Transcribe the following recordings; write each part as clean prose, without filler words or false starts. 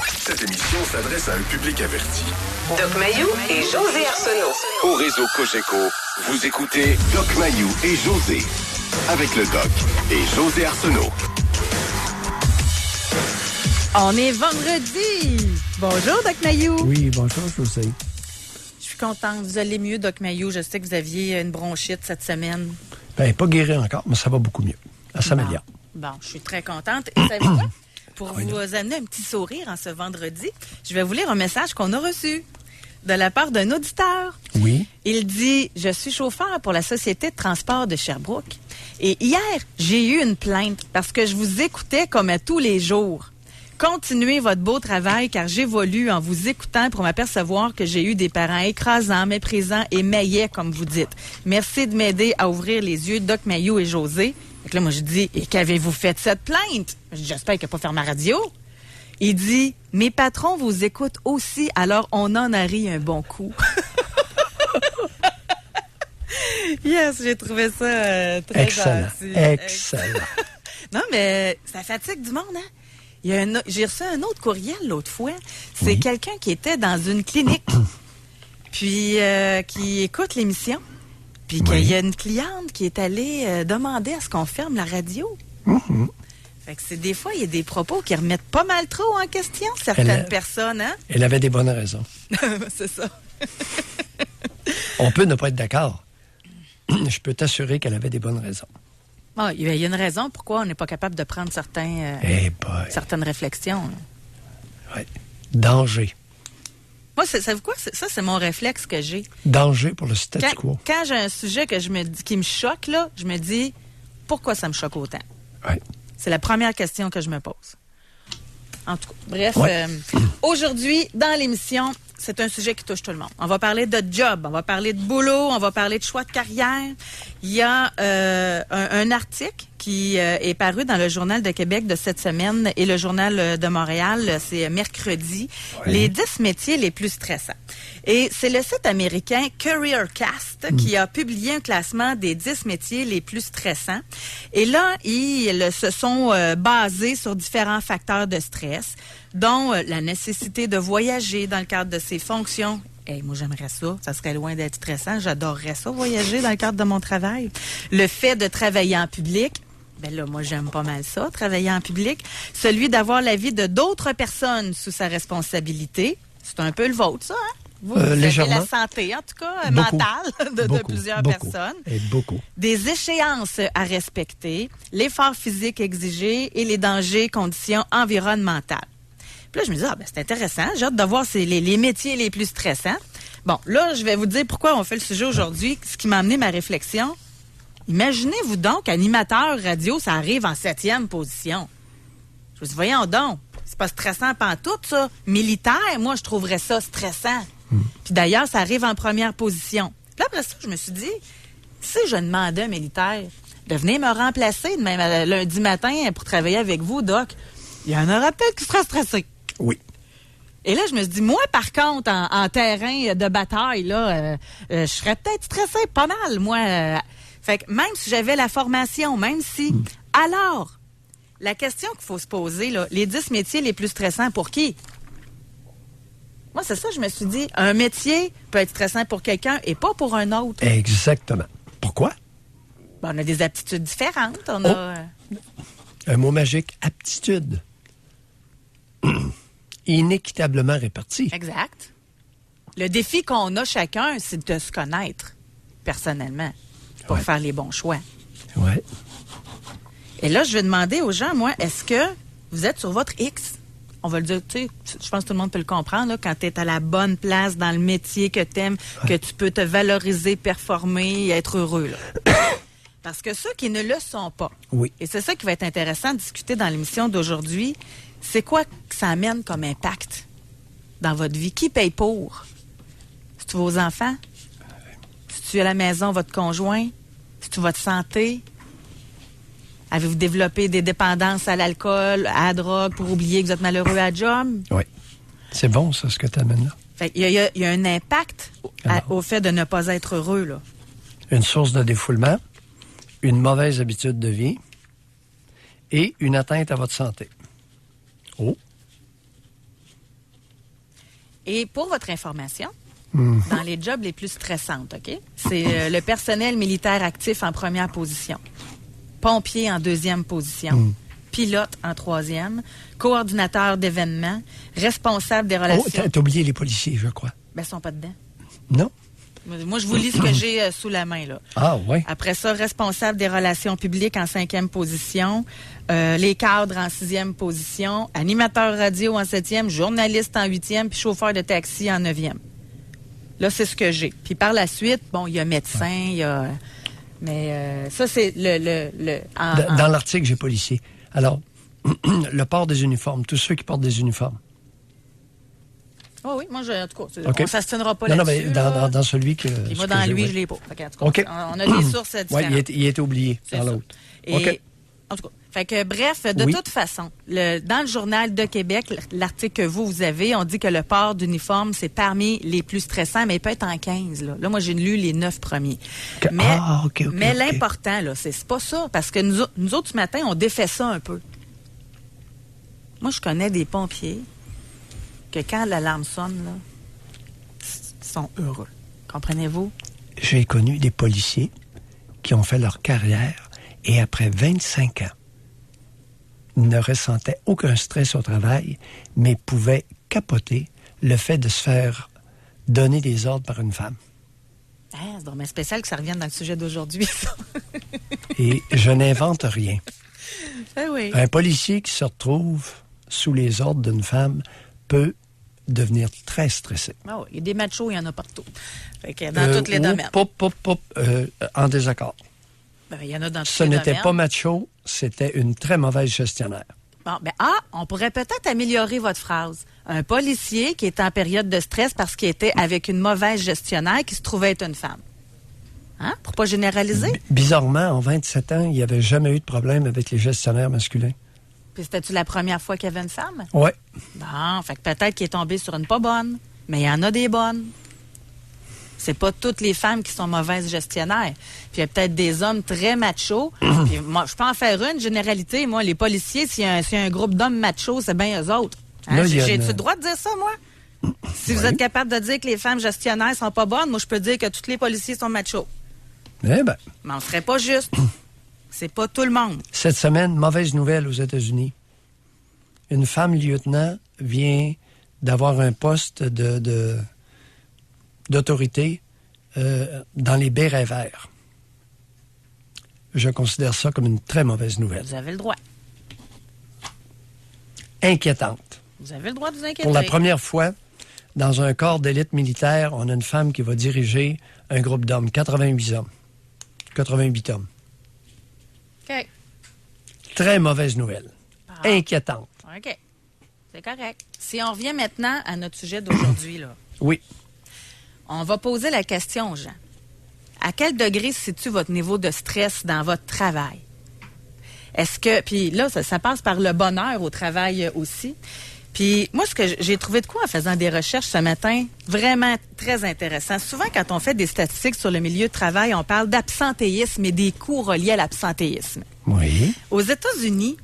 Cette émission s'adresse à un public averti. Doc Mayou et José Arsenault. Au réseau Cogeco, vous écoutez Doc Mayou et José. Avec le Doc et José Arsenault. On est vendredi! Bonjour, Doc Mayou. Oui, bonjour, José. Je suis contente. Vous allez mieux, Doc Mayou. Je sais que vous aviez une bronchite cette semaine. Bien, pas guéri encore, mais ça va beaucoup mieux. Ça s'améliore. Bon, je suis très contente. Et savez-vous quoi? Pour vous amener un petit sourire en ce vendredi, je vais vous lire un message qu'on a reçu de la part d'un auditeur. Oui. Il dit « Je suis chauffeur pour la Société de transport de Sherbrooke. Et hier, j'ai eu une plainte parce que je vous écoutais comme à tous les jours. Continuez votre beau travail car j'évolue en vous écoutant pour m'apercevoir que j'ai eu des parents écrasants, méprisants et maillets, comme vous dites. Merci de m'aider à ouvrir les yeux, Doc Mayou et José. » Fait que là, moi, je dis, et qu'avez-vous fait de cette plainte? Je dis, j'espère qu'il n'a pas fermé ma radio. Il dit, mes patrons vous écoutent aussi, alors on en a ri un bon coup. Yes, j'ai trouvé ça très excellent. gentil. Excellent. Non, mais ça fatigue du monde, hein? J'ai reçu un autre courriel l'autre fois. C'est quelqu'un qui était dans une clinique, puis qui écoute l'émission. Puis qu'il y a une cliente qui est allée demander à ce qu'on ferme la radio. Mm-hmm. Fait que c'est des fois, il y a des propos qui remettent pas mal trop en question certaines personnes, hein? Elle avait des bonnes raisons. C'est ça. On peut ne pas être d'accord. Je peux t'assurer qu'elle avait des bonnes raisons. Ah, il y a une raison pourquoi on n'est pas capable de prendre certaines réflexions. Oui. Danger. Moi, savez-vous quoi? Ça, c'est mon réflexe que j'ai. Danger pour le statu quo. Quand j'ai un sujet qui me choque, là, je me dis, pourquoi ça me choque autant? Oui. C'est la première question que je me pose. En tout cas, bref, aujourd'hui, dans l'émission, c'est un sujet qui touche tout le monde. On va parler de job, on va parler de boulot, on va parler de choix de carrière. Il y a un article qui est paru dans le Journal de Québec de cette semaine et le Journal de Montréal, c'est mercredi. Oui. Les 10 métiers les plus stressants. Et c'est le site américain CareerCast qui a publié un classement des 10 métiers les plus stressants. Et là, ils se sont basés sur différents facteurs de stress, dont la nécessité de voyager dans le cadre de ses fonctions. Hey, moi, j'aimerais ça. Ça serait loin d'être stressant. J'adorerais ça, voyager dans le cadre de mon travail. Le fait de travailler en public. Ben là, moi, j'aime pas mal ça, travailler en public. Celui d'avoir la vie de d'autres personnes sous sa responsabilité. C'est un peu le vôtre, ça, hein? Vous avez la santé, en tout cas, mentale de plusieurs personnes. Et beaucoup. Des échéances à respecter, l'effort physique exigé et les dangers, conditions environnementales. Puis là, je me dis, c'est intéressant. J'ai hâte de voir les métiers les plus stressants. Bon, là, je vais vous dire pourquoi on fait le sujet aujourd'hui, ce qui m'a amené ma réflexion. Imaginez-vous donc, animateur radio, ça arrive en 7e position. Je me dis, voyons donc, c'est pas stressant pantoute, ça. Militaire, moi, je trouverais ça stressant. Puis d'ailleurs, ça arrive en première position. Puis là, après ça, je me suis dit, si je demandais à un militaire de venir me remplacer même lundi matin pour travailler avec vous, Doc, il y en aurait peut-être qui seraient stressés. Oui. Et là, je me suis dit, moi, par contre, en terrain de bataille, là, je serais peut-être stressé pas mal, moi. Fait que même si j'avais la formation, même si... Alors, la question qu'il faut se poser, là, les 10 métiers les plus stressants pour qui? Moi, c'est ça, je me suis dit, un métier peut être stressant pour quelqu'un et pas pour un autre. Exactement. Pourquoi? On a des aptitudes différentes. On a... Un mot magique, aptitude. Inéquitablement répartie. Exact. Le défi qu'on a chacun, c'est de se connaître personnellement pour faire les bons choix. Oui. Et là, je vais demander aux gens, moi, est-ce que vous êtes sur votre X? On va le dire, tu sais, je pense que tout le monde peut le comprendre, là, quand tu es à la bonne place dans le métier que tu aimes, que tu peux te valoriser, performer et être heureux. Là. Parce que ceux qui ne le sont pas, et c'est ça qui va être intéressant de discuter dans l'émission d'aujourd'hui, c'est quoi que ça amène comme impact dans votre vie? Qui paye pour? C'est-tu vos enfants? C'est-tu à la maison votre conjoint? C'est-tu votre santé? Avez-vous développé des dépendances à l'alcool, à la drogue, pour oublier que vous êtes malheureux à la job? Oui. C'est bon, ça, ce que tu amènes là. Fait il y a un impact au fait de ne pas être heureux, là. Une source de défoulement, une mauvaise habitude de vie et une atteinte à votre santé. Oh! Et pour votre information, dans les jobs les plus stressantes, OK? C'est le personnel militaire actif en première position, pompier en deuxième position, pilote en troisième, coordinateur d'événements, responsable des relations... Oh, t'as oublié les policiers, je crois. Ben, ils sont pas dedans. Non? Moi, je vous lis ce que j'ai sous la main, là. Ah, oui. Après ça, responsable des relations publiques en 5e position, les cadres en 6e position, animateur radio en 7e, journaliste en 8e, puis chauffeur de taxi en 9e. Là, c'est ce que j'ai. Puis par la suite, bon, il y a médecin, il y a... Mais ça, c'est Dans l'article, j'ai policier. Alors, le port des uniformes, tous ceux qui portent des uniformes. Oh oui, moi, en tout cas, Okay. on ne s'astinera pas Non, là-dessus. mais dans celui que... Puis moi, ce que dans j'ai, lui, oui. je ne l'ai pas. Fait qu'en tout cas, OK. on a des sources différentes. Oui, il est oublié C'est dans ça. l'autre. Et, OK. en tout cas, fait que, bref, de Oui. toute façon, dans le Journal de Québec, l'article que vous avez, on dit que le port d'uniforme, c'est parmi les plus stressants, mais il peut être en 15. Là, moi, j'ai lu les 9 premiers. Mais, OK. l'important, là, c'est pas ça, parce que nous autres, ce matin, on défait ça un peu. Moi, je connais des pompiers que quand l'alarme sonne, là, ils sont heureux. Comprenez-vous? J'ai connu des policiers qui ont fait leur carrière et après 25 ans, ne ressentaient aucun stress au travail, mais pouvaient capoter le fait de se faire donner des ordres par une femme. Ah, c'est donc bien spécial que ça revienne dans le sujet d'aujourd'hui, ça. Et je n'invente rien. Ah oui. Un policier qui se retrouve sous les ordres d'une femme peut devenir très stressé. Ah oui, il y a des machos, il y en a partout. Fait que dans tous les domaines. En désaccord. Ben, il y en a dans tous Ce les n'était domaines. pas macho, c'était une très mauvaise gestionnaire. Bon, on pourrait peut-être améliorer votre phrase. Un policier qui était en période de stress parce qu'il était avec une mauvaise gestionnaire qui se trouvait être une femme. Hein? Pour pas généraliser? Bizarrement, en 27 ans, il n'y avait jamais eu de problème avec les gestionnaires masculins. Puis c'était-tu la première fois qu'il y avait une femme? Oui. Bon, fait que peut-être qu'il est tombé sur une pas bonne. Mais il y en a des bonnes. C'est pas toutes les femmes qui sont mauvaises gestionnaires. Puis il y a peut-être des hommes très machos. Puis moi, je peux en faire une généralité. Moi, les policiers, s'il y a un groupe d'hommes machos, c'est bien eux autres. Hein? Là, J'ai-tu le droit de dire ça, moi? Si vous êtes capable de dire que les femmes gestionnaires sont pas bonnes, moi, je peux dire que tous les policiers sont machos. Eh bien, Mais on serait pas juste. C'est pas tout le monde. cette semaine, mauvaise nouvelle aux États-Unis. Une femme lieutenant vient d'avoir un poste d'autorité dans les bérets verts. Je considère ça comme une très mauvaise nouvelle. Vous avez le droit. Inquiétante. Vous avez le droit de vous inquiéter. Pour la première fois, dans un corps d'élite militaire, on a une femme qui va diriger un groupe d'hommes, 88 hommes. 88 hommes. OK. Très mauvaise nouvelle. Ah. Inquiétante. OK. C'est correct. Si on revient maintenant à notre sujet d'aujourd'hui, là, Oui. on va poser la question aux gens. À quel degré se situe votre niveau de stress dans votre travail? Est-ce que... Puis là, ça passe par le bonheur au travail aussi. Puis moi, ce que j'ai trouvé de quoi en faisant des recherches ce matin, vraiment très intéressant. Souvent, quand on fait des statistiques sur le milieu de travail, on parle d'absentéisme et des coûts reliés à l'absentéisme. Oui. Aux États-Unis,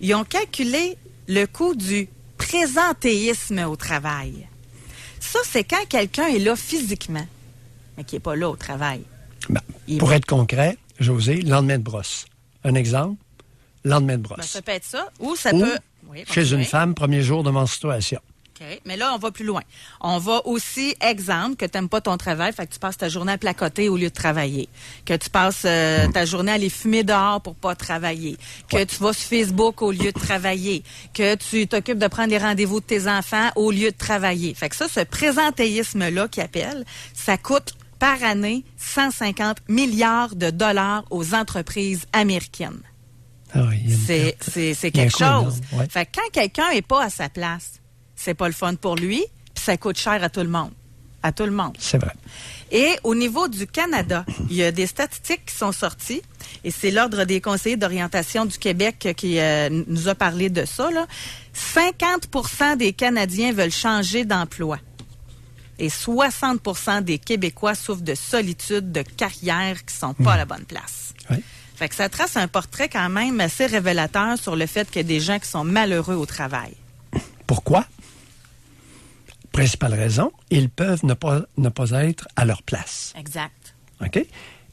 ils ont calculé le coût du présentéisme au travail. Ça, c'est quand quelqu'un est là physiquement, mais qui n'est pas là au travail. Ben, pour être concret, José, lendemain de brosse. Un exemple, lendemain de brosse. Ben, ça peut être ça, ou ça Ou peut... Oui, chez continuez. une femme, premier jour de menstruation. OK. Mais là, on va plus loin. On va aussi, exemple, que tu n'aimes pas ton travail, fait que tu passes ta journée à placoter au lieu de travailler. Que tu passes ta journée à aller fumer dehors pour pas travailler. Que tu vas sur Facebook au lieu de travailler. Que tu t'occupes de prendre les rendez-vous de tes enfants au lieu de travailler. Fait que ça, ce présentéisme-là qui appelle, ça coûte par année 150 milliards de dollars aux entreprises américaines. Ah oui, il y a une perte. C'est Il y a un quelque coût chose. énorme, ouais. Fait que quand quelqu'un n'est pas à sa place, c'est pas le fun pour lui, puis ça coûte cher à tout le monde. À tout le monde. C'est vrai. Et au niveau du Canada, il y a des statistiques qui sont sorties, et c'est l'Ordre des conseillers d'orientation du Québec qui nous a parlé de ça, là. 50% des Canadiens veulent changer d'emploi. Et 60% des Québécois souffrent de solitude, de carrière qui sont pas à la bonne place. Oui. Fait que ça trace un portrait quand même assez révélateur sur le fait qu'il y a des gens qui sont malheureux au travail. Pourquoi? Principale raison, ils peuvent ne pas être à leur place. Exact. OK?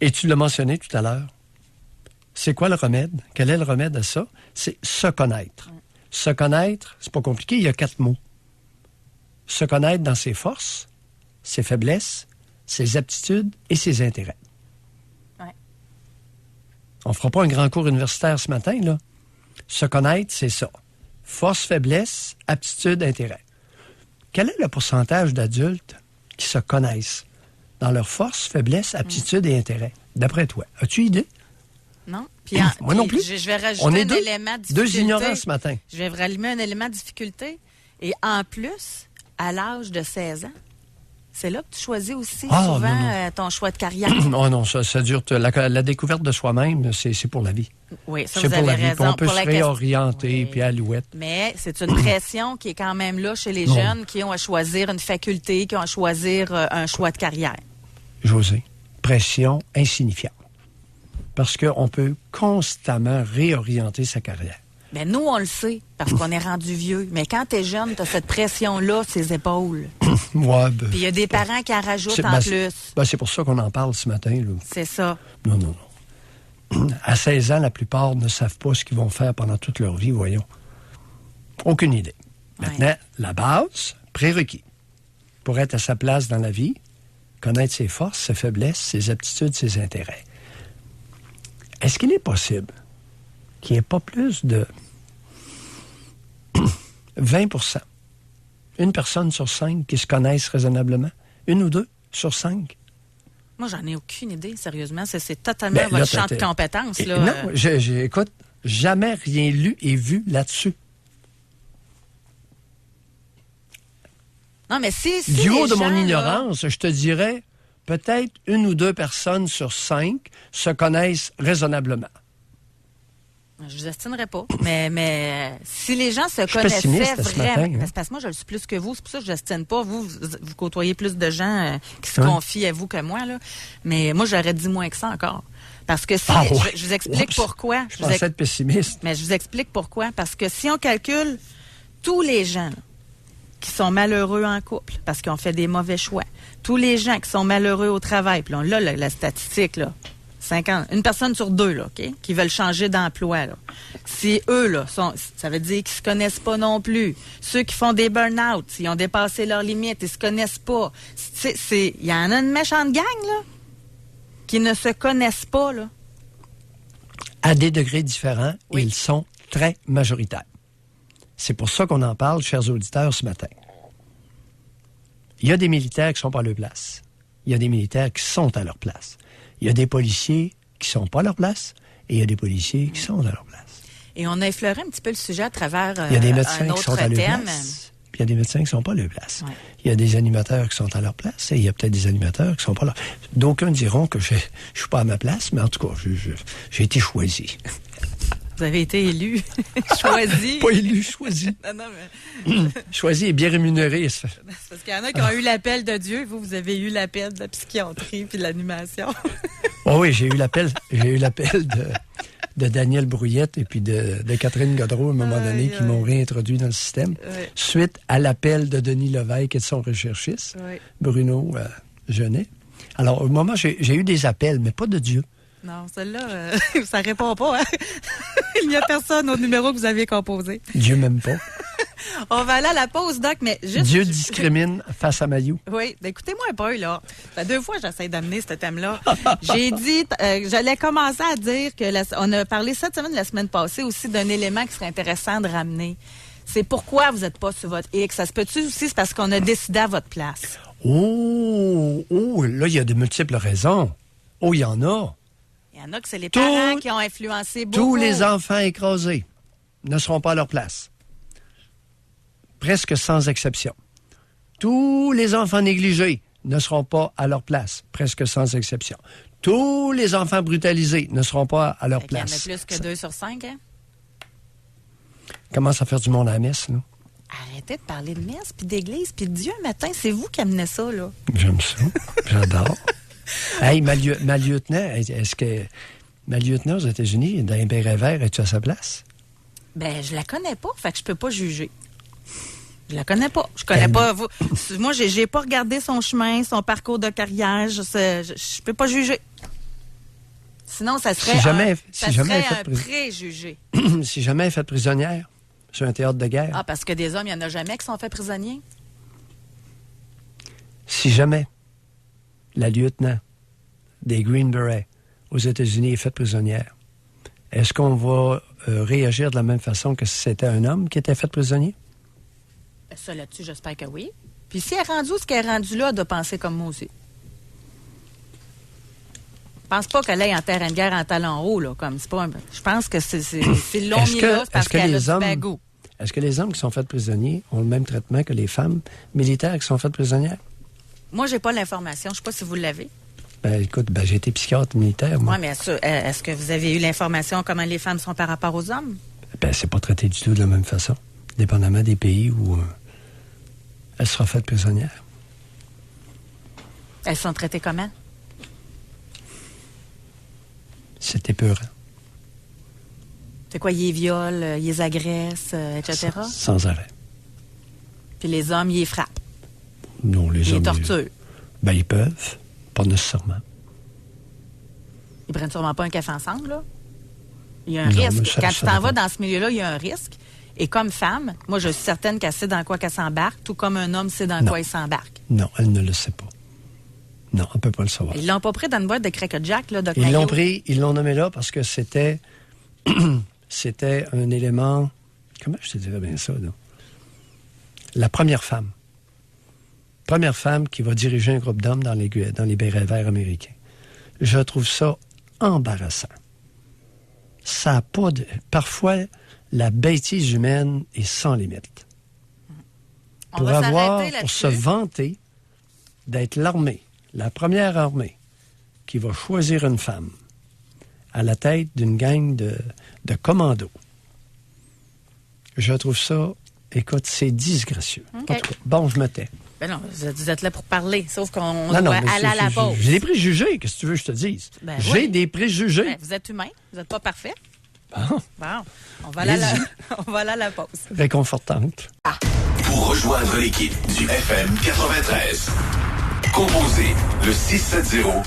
Et tu l'as mentionné tout à l'heure. C'est quoi le remède? Quel est le remède à ça? C'est se connaître. Se connaître, c'est pas compliqué, il y a 4 mots. Se connaître dans ses forces, ses faiblesses, ses aptitudes et ses intérêts. Ouais. On fera pas un grand cours universitaire ce matin, là. Se connaître, c'est ça. Force, faiblesse, aptitude, intérêt. Quel est le pourcentage d'adultes qui se connaissent dans leurs forces, faiblesses, aptitudes et intérêts? D'après toi, as-tu idée? Non? Moi non plus. Je vais rajouter On est un élément de difficulté. deux ignorants ce matin. Je vais rallumer un élément de difficulté. Et en plus, à l'âge de 16 ans, c'est là que tu choisis aussi souvent ton choix de carrière. Oh non, ça dure. La découverte de soi-même, c'est pour la vie. Oui, ça, c'est vous pour avez la vie. raison. Puis on peut pour se réorienter, puis alouette. Mais c'est une pression qui est quand même là chez les jeunes qui ont à choisir une faculté, qui ont à choisir un choix de carrière. José, pression insignifiante. Parce qu'on peut constamment réorienter sa carrière. Bien, nous, on le sait, parce qu'on est rendu vieux. Mais quand t'es jeune, t'as cette pression-là sur tes épaules. Ouais, Puis il y a des parents qui en rajoutent en plus. C'est pour ça qu'on en parle ce matin. Là. C'est ça. Non. À 16 ans, la plupart ne savent pas ce qu'ils vont faire pendant toute leur vie, voyons. Aucune idée. Maintenant, la base, prérequis. Pour être à sa place dans la vie, connaître ses forces, ses faiblesses, ses aptitudes, ses intérêts. Est-ce qu'il est possible qu'il n'y ait pas plus de 20%, une personne sur 5 qui se connaissent raisonnablement? Une ou deux sur 5? Moi, j'en ai aucune idée, sérieusement. C'est totalement votre champ de compétences. Là. Non, écoute, jamais rien lu et vu là-dessus. Non, mais si du haut de gens, mon ignorance, je te dirais, peut-être une ou deux personnes sur 5 se connaissent raisonnablement. Je vous estimerais pas. Mais si les gens se pessimiste connaissaient ce vraiment... matin, hein? Parce que moi, je le suis plus que vous. C'est pour ça que je n'estime pas. Vous côtoyez plus de gens qui se confient à vous que moi. Là. Mais moi, j'aurais dit moins que ça encore. Parce que si... Je vous explique pourquoi. Je pensais être pessimiste. Mais je vous explique pourquoi. Parce que si on calcule tous les gens qui sont malheureux en couple parce qu'ils ont fait des mauvais choix, tous les gens qui sont malheureux au travail, puis là, la statistique, là, 1 personne sur 2, là, OK, qui veulent changer d'emploi, là. Si eux, là, ça veut dire qu'ils se connaissent pas non plus. Ceux qui font des burn-out, ils ont dépassé leurs limites, ils se connaissent pas. Il y en a une méchante gang, là, qui ne se connaissent pas, là. À des degrés différents, ils sont très majoritaires. C'est pour ça qu'on en parle, chers auditeurs, ce matin. Il y a des militaires qui ne sont pas à leur place. Il y a des militaires qui sont à leur place. Il y a des policiers qui ne sont pas à leur place et il y a des policiers qui sont à leur place. Et on a effleuré un petit peu le sujet à travers il y a des médecins un autre qui sont à leur thème. place. Puis il y a des médecins qui ne sont pas à leur place. Ouais. Il y a des animateurs qui sont à leur place et il y a peut-être des animateurs qui ne sont pas là. D'aucuns diront que je ne suis pas à ma place, mais en tout cas, j'ai été choisi. Vous avez été élu, choisi. Pas élu, choisi. Non, mais... Choisi et bien rémunéré. C'est parce qu'il y en a qui ont eu l'appel de Dieu. Vous avez eu l'appel de la psychiatrie puis de l'animation. Oh oui, j'ai eu l'appel de Daniel Brouillette et puis de Catherine Godreau à un moment donné qui m'ont réintroduit dans le système. Suite à l'appel de Denis Levesque et de son recherchiste, Bruno Genet. Alors, au moment, j'ai eu des appels, mais pas de Dieu. Non, celle-là, ça répond pas. Hein? Il n'y a personne au numéro que vous aviez composé. Dieu m'aime pas. On va aller à la pause, Doc, mais juste... Dieu discrimine face à Mayou. Oui, écoutez-moi un peu, là. Ça fait 2 fois que j'essaie d'amener ce thème-là. J'ai dit, j'allais commencer à dire que on a parlé cette semaine, la semaine passée, aussi d'un élément qui serait intéressant de ramener. C'est pourquoi vous n'êtes pas sur votre X. Ça se peut-tu aussi, c'est parce qu'on a décidé à votre place. Oh, là, il y a de multiples raisons. Oh, il y en a. Il y en a que c'est les parents qui ont influencé beaucoup. Tous les enfants écrasés ne seront pas à leur place. Presque sans exception. Tous les enfants négligés ne seront pas à leur place. Presque sans exception. Tous les enfants brutalisés ne seront pas à leur place. Il y en a plus que 2 sur 5, hein? Commence à faire du monde à la messe, là. Arrêtez de parler de messe, puis d'église, puis de Dieu un matin. C'est vous qui amenez ça, là. J'aime ça. J'adore. Hey, ma lieutenant, est-ce que ma lieutenant aux États-Unis, dans un béret vert, es-tu à sa place? Ben, je la connais pas, fait que je peux pas juger. Je la connais pas. Je connais pas. Moi, j'ai pas regardé son chemin, son parcours de carrière. Je peux pas juger. Sinon, ça serait un préjugé. Si jamais elle est faite prisonnière sur un théâtre de guerre. Ah, parce que des hommes, il n'y en a jamais qui sont faits prisonniers? Si jamais la lieutenant des Green Berets aux États-Unis est faite prisonnière, est-ce qu'on va réagir de la même façon que si c'était un homme qui était fait prisonnier? Ça, là-dessus, j'espère que oui. Puis si elle est rendue ce qu'elle est rendue là, elle doit penser comme moi aussi. Je pense pas qu'elle aille en terrain de guerre en talons hauts, là, comme c'est pas. Je pense que c'est le long milieu, c'est parce qu'elle a du bagot. Est-ce que les hommes qui sont faits prisonniers ont le même traitement que les femmes militaires qui sont faites prisonnières? Moi, j'ai pas l'information. Je sais pas si vous l'avez. Écoute, j'ai été psychiatre militaire, moi. Oui, mais est-ce que vous avez eu l'information comment les femmes sont par rapport aux hommes? C'est pas traité du tout de la même façon, dépendamment des pays où elle sera faite prisonnière. Elles sont traitées comment? C'est épeurant. C'est quoi, ils les violent, ils les agressent, etc.? Sans arrêt. Puis les hommes, ils les frappent. Non, les hommes... Ils torturent. Ils peuvent, pas nécessairement. Ils prennent sûrement pas un café ensemble, là? Il y a un risque. Quand tu t'en vas dans ce milieu-là, il y a un risque. Et comme femme, moi, je suis certaine qu'elle sait dans quoi qu'elle s'embarque, tout comme un homme sait dans quoi il s'embarque. Non, elle ne le sait pas. Non, elle ne peut pas le savoir. Ils l'ont pas pris dans une boîte de Cracker Jack, là, Ils l'ont pris, ils l'ont nommé là parce que c'était un élément... Comment je te dirais bien ça, là? La première femme qui va diriger un groupe d'hommes dans les bérets verts américains. Je trouve ça embarrassant. Ça n'a pas de... Parfois, la bêtise humaine est sans limite. Pour se vanter d'être l'armée, la première armée qui va choisir une femme à la tête d'une gang de commandos. Je trouve ça, écoute, c'est disgracieux. Okay. En tout cas, bon, je me tais. Ben non, vous êtes là pour parler, sauf qu'on doit aller à la pause. J'ai des préjugés, qu'est-ce que tu veux que je te dise? J'ai des préjugés. Ben, vous êtes humain, vous n'êtes pas parfait. Bon. On va aller à la pause. Réconfortante. Pour rejoindre l'équipe du FM 93, composez le 670-9330.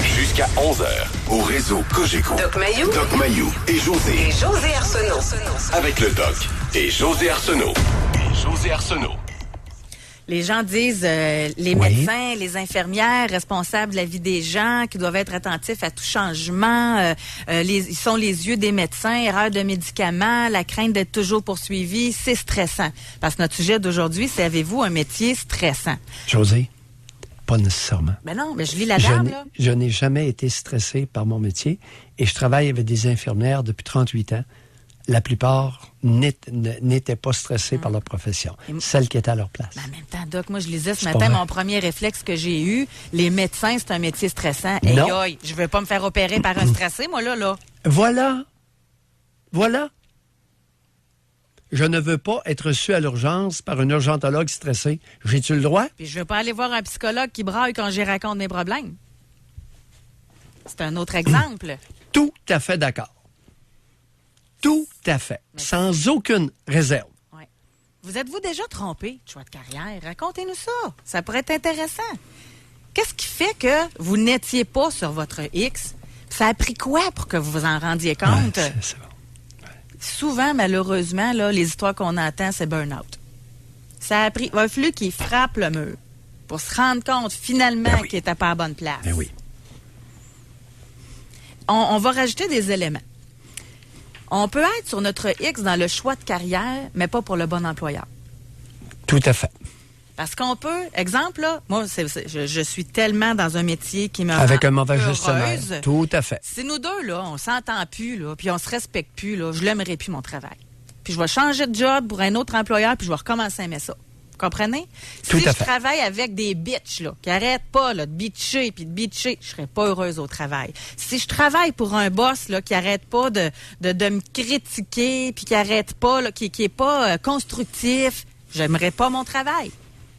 Jusqu'à 11h, au réseau Cogeco. Doc Mayou et José. Et José Arsenault. Avec le Doc et José Arsenault. Les gens disent, les médecins, les infirmières responsables de la vie des gens, qui doivent être attentifs à tout changement, ils sont les yeux des médecins, erreurs de médicaments, la crainte d'être toujours poursuivi, c'est stressant. Parce que notre sujet d'aujourd'hui, c'est avez-vous un métier stressant? José, pas nécessairement. Ben non, mais je lis la dame, là. Je n'ai jamais été stressé par mon métier et je travaille avec des infirmières depuis 38 ans. La plupart n'étaient pas stressés par leur profession, celles qui étaient à leur place. Mais en même temps, Doc, moi, je lisais ce matin, mon premier réflexe que j'ai eu, les médecins, c'est un métier stressant. Et je ne veux pas me faire opérer par un stressé, moi, là. Voilà. Je ne veux pas être reçu à l'urgence par un urgentologue stressé. J'ai-tu le droit? Puis je veux pas aller voir un psychologue qui braille quand j'y raconte mes problèmes. C'est un autre exemple. Tout à fait d'accord. Tout à fait. Sans aucune réserve. Ouais. Vous êtes-vous déjà trompé, choix de carrière? Racontez-nous ça. Ça pourrait être intéressant. Qu'est-ce qui fait que vous n'étiez pas sur votre X? Ça a pris quoi pour que vous vous en rendiez compte? Ouais, c'est bon. Souvent, malheureusement, là, les histoires qu'on entend, c'est burn-out. Ça a pris... Il a fallu qu'il frappe le mur pour se rendre compte, finalement, qu'il n'était pas à la bonne place. Ben oui. On va rajouter des éléments. On peut être sur notre X dans le choix de carrière, mais pas pour le bon employeur. Tout à fait. Parce qu'on peut, exemple, là, moi, je suis tellement dans un métier qui me rend avec un mauvais heureuse. gestionnaire. Tout à fait. Si nous deux, là, on s'entend plus, là, puis on se respecte plus, là, je l'aimerais plus, mon travail. Puis je vais changer de job pour un autre employeur, puis je vais recommencer à aimer ça. Vous comprenez? Tout si à je fait. travaille avec des bitches, là, qui arrêtent pas, là, de bitcher, puis de bitcher, je serais pas heureuse au travail. Si je travaille pour un boss, là, qui arrête pas de me critiquer, puis qui arrête pas, là, qui est pas constructif, j'aimerais pas mon travail.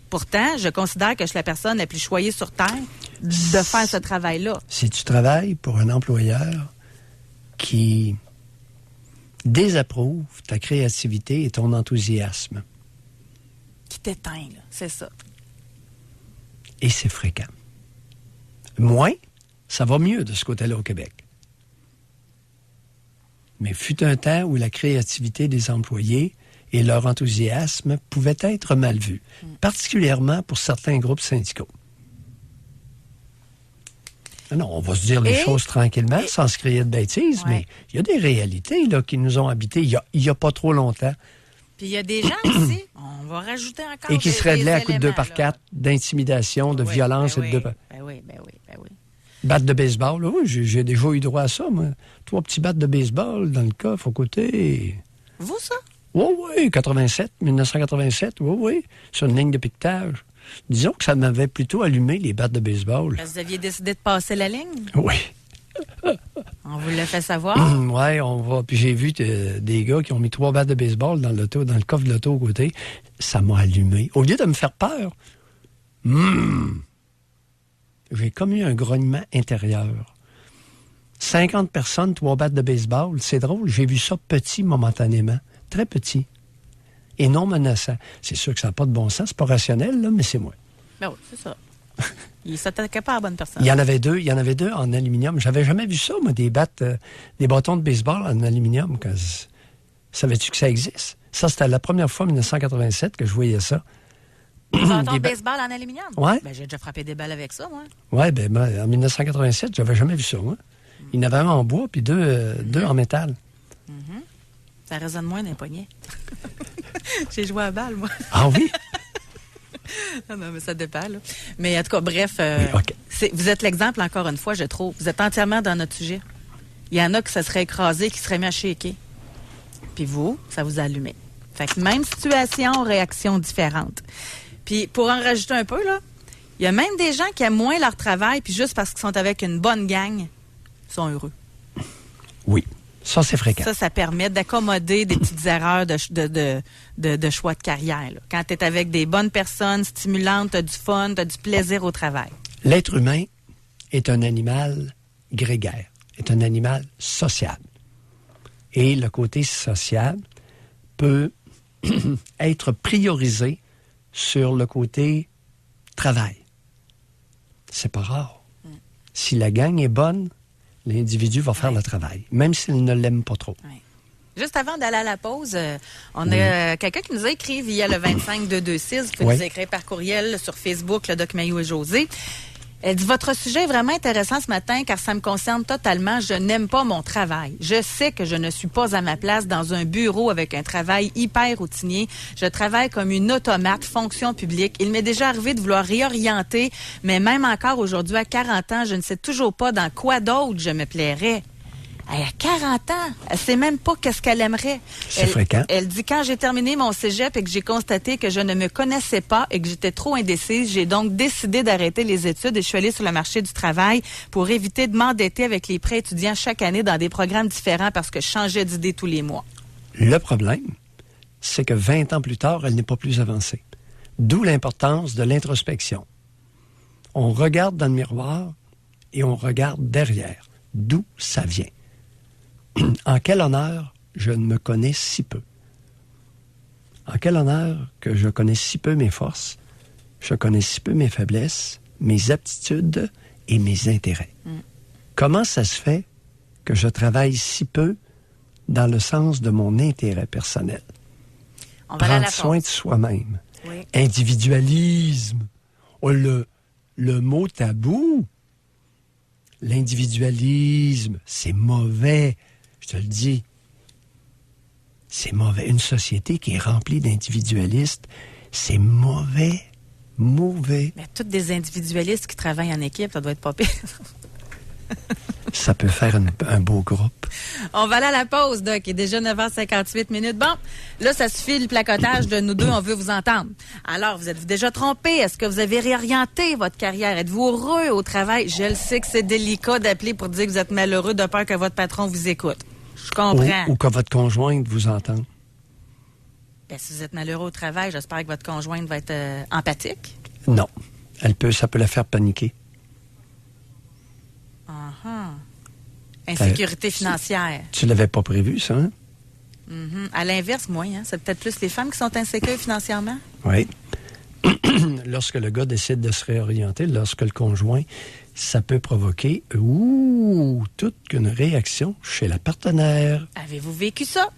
Pourtant, je considère que je suis la personne la plus choyée sur Terre de faire ce travail-là. Si tu travailles pour un employeur qui désapprouvent ta créativité et ton enthousiasme. Qui t'éteint, là. C'est ça. Et c'est fréquent. Moins, ça va mieux de ce côté-là au Québec. Mais fut un temps où la créativité des employés et leur enthousiasme pouvaient être mal vus, particulièrement pour certains groupes syndicaux. Non, on va se dire les choses tranquillement, sans se crier de bêtises, mais il y a des réalités là, qui nous ont habités il y a pas trop longtemps. Puis il y a des gens aussi, on va rajouter encore et qui se réglaient à coups de 2 par 4, là. d'intimidation, de violence et de 2 par... Ben oui. Batte de baseball, là, oui, j'ai déjà eu droit à ça, moi. 3 petits battes de baseball dans le coffre, à côté. Vous, ça? Oui, 1987, oui, sur une ligne de piquetage. Disons que ça m'avait plutôt allumé, les battes de baseball. Vous aviez décidé de passer la ligne? Oui. On vous l'a fait savoir? Oui, on va. Puis j'ai vu des gars qui ont mis 3 battes de baseball dans le coffre de l'auto à côté. Ça m'a allumé. Au lieu de me faire peur, j'ai comme eu un grognement intérieur. 50 personnes, 3 battes de baseball. C'est drôle, j'ai vu ça petit momentanément. Très petit. Et non menaçant. C'est sûr que ça n'a pas de bon sens. C'est pas rationnel, là, mais c'est moi. Ben oui, c'est ça. Il s'attaquait pas à la bonne personne. Il y en avait deux en aluminium. J'avais jamais vu ça, moi, des bâtons de baseball en aluminium. Savais-tu que ça existe? Ça, c'était la première fois en 1987 que je voyais ça. Des bâtons de baseball en aluminium? Oui. Ben, j'ai déjà frappé des balles avec ça, moi. Oui, en 1987, j'avais jamais vu ça, moi. Il y en avait un en bois, puis deux en métal. Ça résonne moins d'un poignet. J'ai joué à balle, moi. Ah oui? Non, mais ça dépend, là. Mais en tout cas, bref, oui, okay. Vous êtes l'exemple, encore une fois, je trouve. Vous êtes entièrement dans notre sujet. Il y en a qui se seraient écrasés, qui seraient mis à shaker. Puis vous, ça vous a allumé. Fait que même situation, réaction différente. Puis pour en rajouter un peu, là, il y a même des gens qui aiment moins leur travail, puis juste parce qu'ils sont avec une bonne gang, ils sont heureux. Oui. Ça, c'est fréquent. Ça permet d'accommoder des petites erreurs de choix de carrière. Là. Quand tu es avec des bonnes personnes stimulantes, tu as du fun, tu as du plaisir au travail. L'être humain est un animal grégaire, est un animal social. Et le côté social peut être priorisé sur le côté travail. C'est pas rare. Si la gang est bonne, l'individu va faire le travail, même s'il ne l'aime pas trop. Oui. Juste avant d'aller à la pause, on a quelqu'un qui nous a écrit via le 25226. Vous pouvez nous écrire par courriel sur Facebook, le Doc Mayou et José. Elle dit, votre sujet est vraiment intéressant ce matin car ça me concerne totalement. Je n'aime pas mon travail. Je sais que je ne suis pas à ma place dans un bureau avec un travail hyper routinier. Je travaille comme une automate, fonction publique. Il m'est déjà arrivé de vouloir réorienter, mais même encore aujourd'hui, à 40 ans, je ne sais toujours pas dans quoi d'autre je me plairais. Elle a 40 ans. Elle sait même pas qu'est-ce qu'elle aimerait. C'est fréquent. Elle dit, quand j'ai terminé mon cégep et que j'ai constaté que je ne me connaissais pas et que j'étais trop indécise, j'ai donc décidé d'arrêter les études et je suis allée sur le marché du travail pour éviter de m'endetter avec les prêts étudiants chaque année dans des programmes différents parce que je changeais d'idée tous les mois. Le problème, c'est que 20 ans plus tard, elle n'est pas plus avancée. D'où l'importance de l'introspection. On regarde dans le miroir et on regarde derrière. D'où ça vient. En quel honneur je ne me connais si peu. En quel honneur que je connais si peu mes forces, je connais si peu mes faiblesses, mes aptitudes et mes intérêts. Comment ça se fait que je travaille si peu dans le sens de mon intérêt personnel? Prendre soin de soi-même. Oui. Individualisme. Oh, le mot tabou. L'individualisme, c'est mauvais. Je te le dis. C'est mauvais. Une société qui est remplie d'individualistes, c'est mauvais. Mauvais. Mais toutes des individualistes qui travaillent en équipe, ça doit être pas pire. Ça peut faire un beau groupe. On va aller à la pause, Doc. Il est déjà 9h58. Bon, là, ça suffit le placotage de nous deux. On veut vous entendre. Alors, vous êtes-vous déjà trompé? Est-ce que vous avez réorienté votre carrière? Êtes-vous heureux au travail? Je le sais que c'est délicat d'appeler pour dire que vous êtes malheureux de peur que votre patron vous écoute. Je comprends. Ou que votre conjointe vous entende. Ben, si vous êtes malheureux au travail, j'espère que votre conjointe va être empathique. Non. Ça peut la faire paniquer. Insécurité financière. Tu l'avais pas prévu, ça, hein? À l'inverse, moi, c'est peut-être plus les femmes qui sont insécures financièrement? Oui. Lorsque le gars décide de se réorienter, lorsque le conjoint, ça peut provoquer toute une réaction chez la partenaire. Avez-vous vécu ça?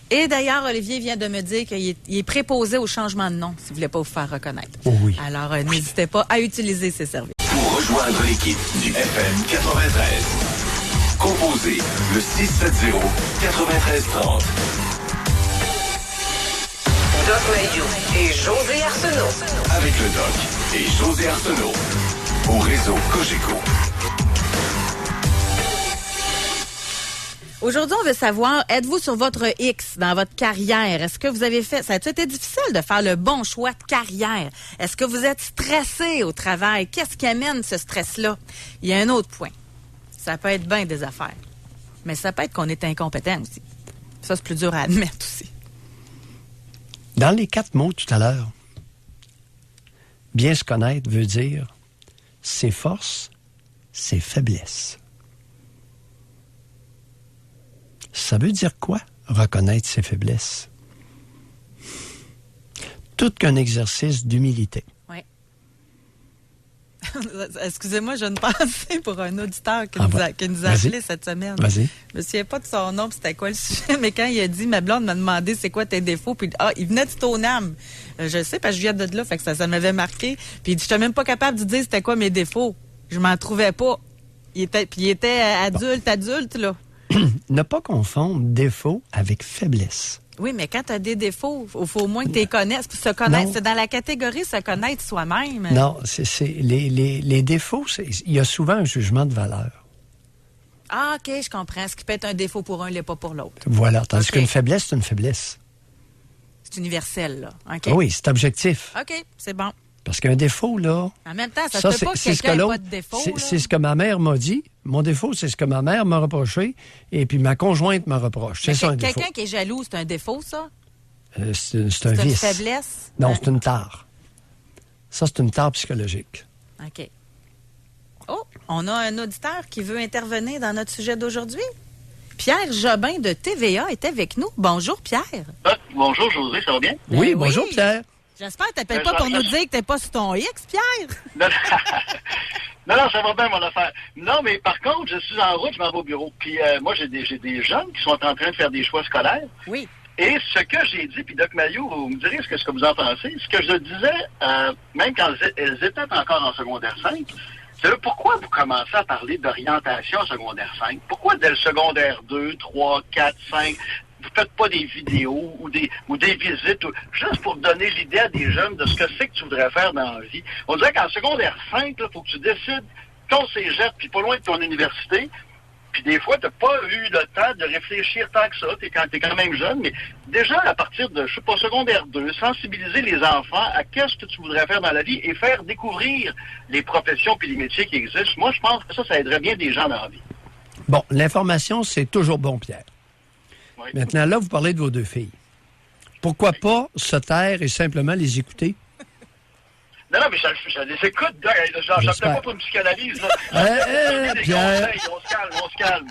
Et d'ailleurs, Olivier vient de me dire qu'il est préposé au changement de nom, si vous ne voulez pas vous faire reconnaître. Oh oui. Alors, n'hésitez pas à utiliser ces services. Pour rejoindre l'équipe du FM 93, composez le 670-9330. Doc Mayou et José Arsenault. Avec le Doc et José Arsenault. Au réseau Cogeco. Aujourd'hui, on veut savoir, êtes-vous sur votre X dans votre carrière? Est-ce que vous avez fait... Ça a-t-il été difficile de faire le bon choix de carrière? Est-ce que vous êtes stressé au travail? Qu'est-ce qui amène ce stress-là? Il y a un autre point. Ça peut être bien des affaires. Mais ça peut être qu'on est incompétent aussi. Ça, c'est plus dur à admettre aussi. Dans les 4 mots tout à l'heure, bien se connaître veut dire ses forces, ses faiblesses. Ça veut dire quoi, reconnaître ses faiblesses? Tout qu'un exercice d'humilité. Oui. Excusez-moi, j'ai une pensée pour un auditeur qui nous a appelé cette semaine. Vas-y. Je me souviens pas de son nom, puis c'était quoi le sujet, mais quand il a dit, ma blonde m'a demandé c'est quoi tes défauts, puis il venait de Stoneham. Je sais, parce que je viens de là, fait que ça m'avait marqué. Puis il dit, j'étais même pas capable de dire c'était quoi mes défauts. Je m'en trouvais pas. Il était adulte, là. Ne pas confondre défaut avec faiblesse. Oui, mais quand tu as des défauts, il faut au moins que tu les connaisses. Se connaître, c'est dans la catégorie se connaître soi-même. Non, les défauts, il y a souvent un jugement de valeur. Ah, OK, je comprends. Ce qui peut être un défaut pour un, l'est pas pour l'autre. Voilà, tandis qu'une faiblesse, c'est une faiblesse. C'est universel, là. OK. Oui, c'est objectif. OK, c'est bon. Parce qu'un défaut, là... En même temps, ça ne peut pas que quelqu'un n'ait pas de défaut. C'est ce que ma mère m'a dit. Mon défaut, c'est ce que ma mère m'a reproché. Et puis ma conjointe me reproche. C'est ça un défaut. Quelqu'un qui est jaloux, c'est un défaut, ça? C'est un vice. C'est une faiblesse? Non, c'est une tare. Ça, c'est une tare psychologique. OK. Oh, on a un auditeur qui veut intervenir dans notre sujet d'aujourd'hui. Pierre Jobin de TVA est avec nous. Bonjour, Pierre. Bonjour, José, ça va bien? Oui, bonjour, Pierre. J'espère que tu n'appelles pas pour nous dire que tu n'es pas sur ton X, Pierre. Non, ça va bien, mon affaire. Non, mais par contre, je suis en route, je m'en vais au bureau. Puis moi, j'ai des jeunes qui sont en train de faire des choix scolaires. Oui. Et ce que j'ai dit, puis Doc Mayou, vous me direz ce que vous en pensez, ce que je disais, même quand elles étaient encore en secondaire 5, c'est pourquoi vous commencez à parler d'orientation en secondaire 5? Pourquoi dès le secondaire 2, 3, 4, 5... vous faites pas des vidéos ou des visites, juste pour donner l'idée à des jeunes de ce que c'est que tu voudrais faire dans la vie. On dirait qu'en secondaire 5, il faut que tu décides ton cégep, puis pas loin de ton université, puis des fois, tu n'as pas eu le temps de réfléchir tant que ça, t'es quand même jeune, mais déjà, à partir de, je sais pas, secondaire 2, sensibiliser les enfants à qu'est-ce que tu voudrais faire dans la vie et faire découvrir les professions puis les métiers qui existent. Moi, je pense que ça aiderait bien des gens dans la vie. Bon, l'information, c'est toujours bon, Pierre. Oui. Maintenant, là, vous parlez de vos 2 filles. Pourquoi pas se taire et simplement les écouter? Non, mais je les écoute. J'en pas pour une psychanalyse. Pierre. On se calme.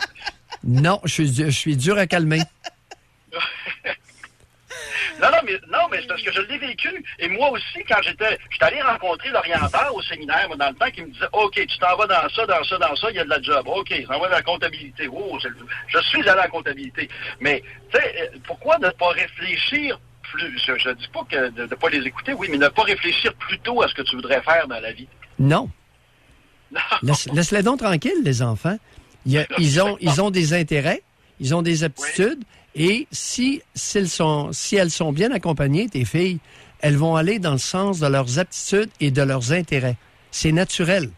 Non, je suis dur à calmer. Non, mais c'est parce que je l'ai vécu. Et moi aussi, quand j'étais allé rencontrer l'orienteur au séminaire, moi, dans le temps, qui me disait, OK, tu t'en vas dans ça, il y a de la job. OK, ça va dans la comptabilité. Oh, je suis allé à la comptabilité. Mais, tu sais, pourquoi ne pas réfléchir plus? Je dis pas que de ne pas les écouter, oui, mais ne pas réfléchir plus tôt à ce que tu voudrais faire dans la vie. Non. Laisse-les donc tranquilles, les enfants. Ils ont des intérêts, ils ont des aptitudes. Oui. Et si elles sont bien accompagnées, tes filles, elles vont aller dans le sens de leurs aptitudes et de leurs intérêts. C'est naturel.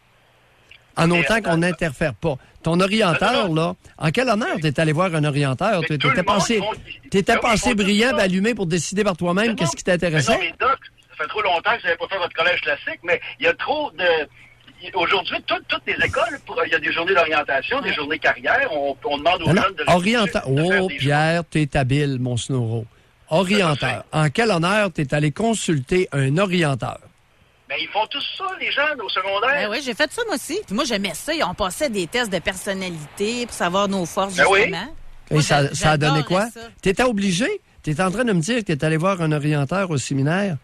En autant qu'on n'interfère pas. Ton orienteur, là, en quel honneur t'es allé voir un orienteur? T'étais passé brillant, allumé pour décider par toi-même qu'est-ce qui t'intéressait? Non, mais Doc, ça fait trop longtemps que vous n'avez pas fait votre collège classique, mais il y a trop de... Aujourd'hui, toutes les écoles, il y a des journées d'orientation, des journées carrière. On demande aux jeunes de... Oh, Pierre, t'es habile, mon Snoro. Orienteur. En quel honneur t'es allé consulter un orienteur? Ben, ils font tous ça, les jeunes, au secondaire. Ben oui, j'ai fait ça, moi aussi. Puis moi, j'aimais ça. On passait des tests de personnalité pour savoir nos forces, justement. Et Moi, ça a donné j'adorais quoi? ça. Tu étais obligé? Tu es en train de me dire que tu es allé voir un orienteur au séminaire?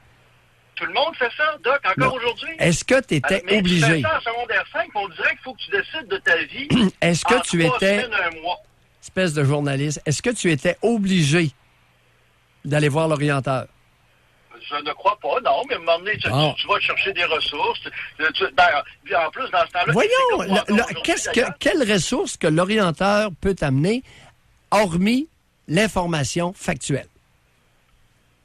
Tout le monde fait ça, Doc, encore Non. aujourd'hui. Est-ce que tu étais Mais obligé? tu fais ça en secondaire 5, on dirait qu'il faut que tu décides de ta vie Est-ce que en tu 3 étais, semaines, un mois. espèce de journaliste, est-ce que tu étais obligé d'aller voir l'orienteur? Je ne crois pas, non, mais à un moment donné, tu vas chercher des ressources. Puis en plus, dans ce temps-là... Voyons, c'est comme moi, aujourd'hui, d'ailleurs. quelle ressource que l'orienteur peut t'amener, hormis l'information factuelle?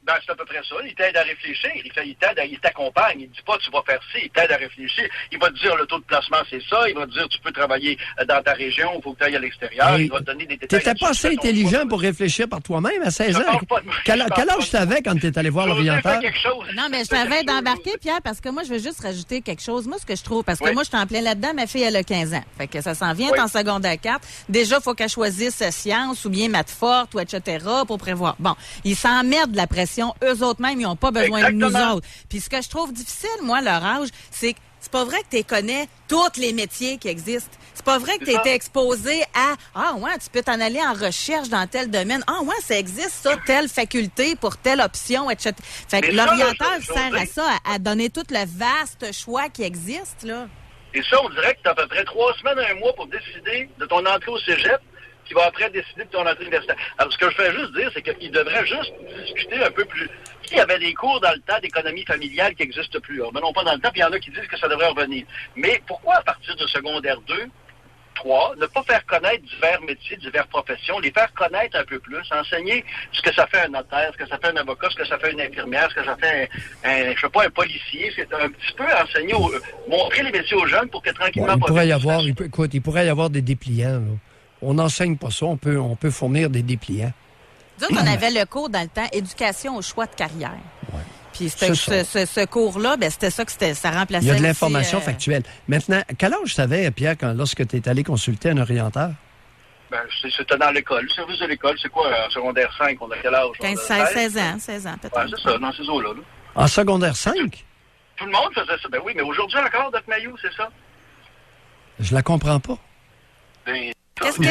Ben, c'est à peu près ça. Il t'aide à réfléchir. Il t'accompagne. Il ne dit pas tu vas faire ci. Il t'aide à réfléchir. Il va te dire le taux de placement, c'est ça. Il va te dire tu peux travailler dans ta région. Il faut que tu ailles à l'extérieur. Il va te donner des détails. T'étais pas assez intelligent pour réfléchir par toi-même à 16 ans. Quel âge t'avais quand tu es allé voir l'orienteur? Non, mais je t'avais d'embarquer, Pierre, parce que moi, je veux juste rajouter quelque chose. Moi, ce que je trouve, parce que moi, je suis en plein là-dedans, ma fille, elle a 15 ans. Fait que ça s'en vient en secondaire 4. Déjà, il faut qu'elle choisisse sciences ou bien maths fortes ou etc. pour prévoir. Bon, ils s'en mettent de la pression. Eux autres même, ils n'ont pas besoin de nous autres. Puis ce que je trouve difficile, moi, leur âge, c'est que c'est pas vrai que tu connais tous les métiers qui existent. C'est pas vrai que tu étais exposé à « Ah ouais, tu peux t'en aller en recherche dans tel domaine. Ah ouais, ça existe, ça, telle faculté pour telle option, etc. » Fait que l'orienteur sert à ça, à donner tout le vaste choix qui existe, là. Et ça, on dirait que tu as à peu près 3 semaines, un mois pour décider de ton entrée au cégep, qui va après décider de ton entrée universitaire. Alors, ce que je fais juste dire, c'est qu'il devrait juste discuter un peu plus. Il y avait des cours dans le temps d'économie familiale qui n'existent plus. Alors, non pas dans le temps, puis il y en a qui disent que ça devrait revenir. Mais pourquoi, à partir de secondaire 2, 3, ne pas faire connaître divers métiers, diverses professions, les faire connaître un peu plus, enseigner ce que ça fait un notaire, ce que ça fait un avocat, ce que ça fait une infirmière, ce que ça fait un policier. C'est un petit peu enseigner, montrer les métiers aux jeunes pour que tranquillement... il pourrait y avoir des dépliants, là. On n'enseigne pas ça, on peut fournir des dépliants. Nous autres, on avait le cours dans le temps, éducation au choix de carrière. Ouais. Puis ce cours-là, ben, c'était ça que ça remplaçait. Il y a de l'information factuelle. Maintenant, quel âge tu avais, Pierre, lorsque tu es allé consulter un orienteur? Ben, c'était dans l'école. Le service de l'école, c'est quoi, en secondaire 5? On a quel âge? 16 ans, peut-être. Ouais, c'est ça, dans ces eaux-là. Là. En secondaire 5? Tout le monde faisait ça. Ben oui, mais aujourd'hui encore, Doc Mayou, c'est ça? Je la comprends pas. Ben, Qu'est-ce que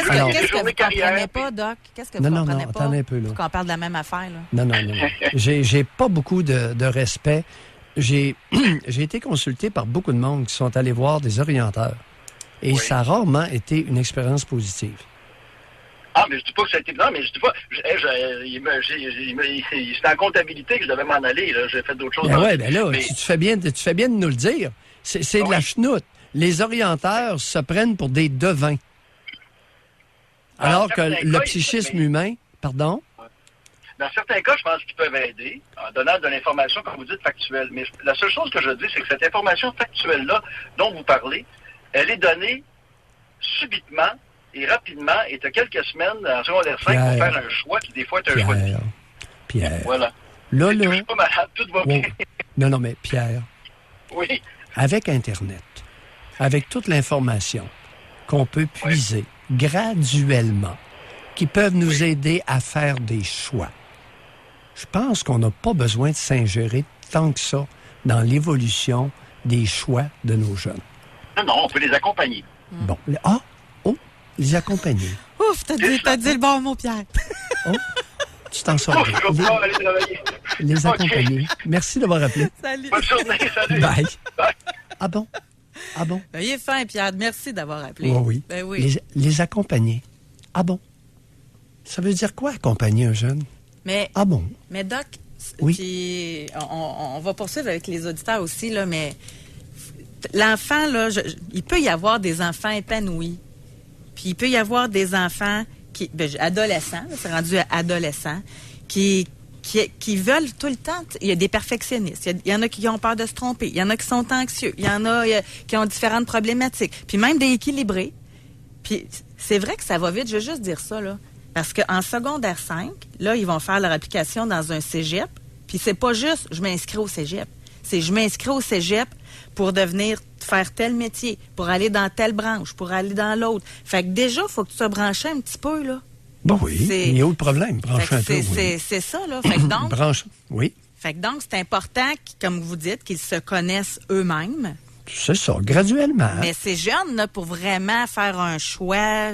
vous ne comprenez pas, Doc? Qu'est-ce que vous ne comprenez pas? Attendez un peu, là. Pour qu'on parle de la même affaire, là. Non. J'ai pas beaucoup de respect. J'ai été consulté par beaucoup de monde qui sont allés voir des orienteurs. Et ça a rarement été une expérience positive. Ah, mais je dis pas que ça a été... Non, mais je dis pas... C'est en comptabilité que je devais m'en aller, là. J'ai fait d'autres choses. Tu fais bien de nous le dire. C'est de la chenoute. Les orienteurs se prennent pour des devins. Alors que le psychisme humain... Pardon? Dans certains cas, je pense qu'ils peuvent aider en donnant de l'information, comme vous dites, factuelle. Mais la seule chose que je dis, c'est que cette information factuelle-là dont vous parlez, elle est donnée subitement et rapidement, et tu as quelques semaines en secondaire 5 pour faire un choix qui, des fois, est un choix de vie. Pierre. Voilà. Là. Je suis pas malade, tout va bien. Non, mais Pierre. Oui. Avec Internet, avec toute l'information qu'on peut puiser graduellement, qui peuvent nous aider à faire des choix, je pense qu'on n'a pas besoin de s'ingérer tant que ça dans l'évolution des choix de nos jeunes. Non, on peut les accompagner. Bon. Les accompagner. Ouf, t'as dit le bon mot, Pierre. Tu t'en sors bien. Je vais pouvoir aller travailler. Les accompagner. Merci d'avoir appelé. Salut. Bonne journée, salut. Bye. Bye. Ah bon? Ben, il est fin, Pierre. Merci d'avoir appelé. Oui. Ben oui. Les accompagner. Ah bon? Ça veut dire quoi, accompagner un jeune? Mais, ah bon? Mais Doc, oui. Puis on va poursuivre avec les auditeurs aussi, là, mais l'enfant, là, il peut y avoir des enfants épanouis. Puis il peut y avoir des enfants adolescents, c'est rendu adolescents, qui veulent tout le temps. Il y a des perfectionnistes. Il y en a qui ont peur de se tromper. Il y en a qui sont anxieux. Il y en a qui ont différentes problématiques. Puis même des équilibrés. Puis c'est vrai que ça va vite. Je veux juste dire ça, là. Parce qu'en secondaire 5, là, ils vont faire leur application dans un cégep. Puis c'est pas juste je m'inscris au cégep. C'est je m'inscris au cégep pour faire tel métier, pour aller dans telle branche, pour aller dans l'autre. Fait que déjà, il faut que tu sois branché un petit peu, là. Bon, oui. Il y a où le problème? Brancher un peu, oui. C'est ça, là. Fait que donc... oui. Fait que donc, c'est important, comme vous dites, qu'ils se connaissent eux-mêmes. C'est ça, graduellement. Mais c'est jeune, là, pour vraiment faire un choix.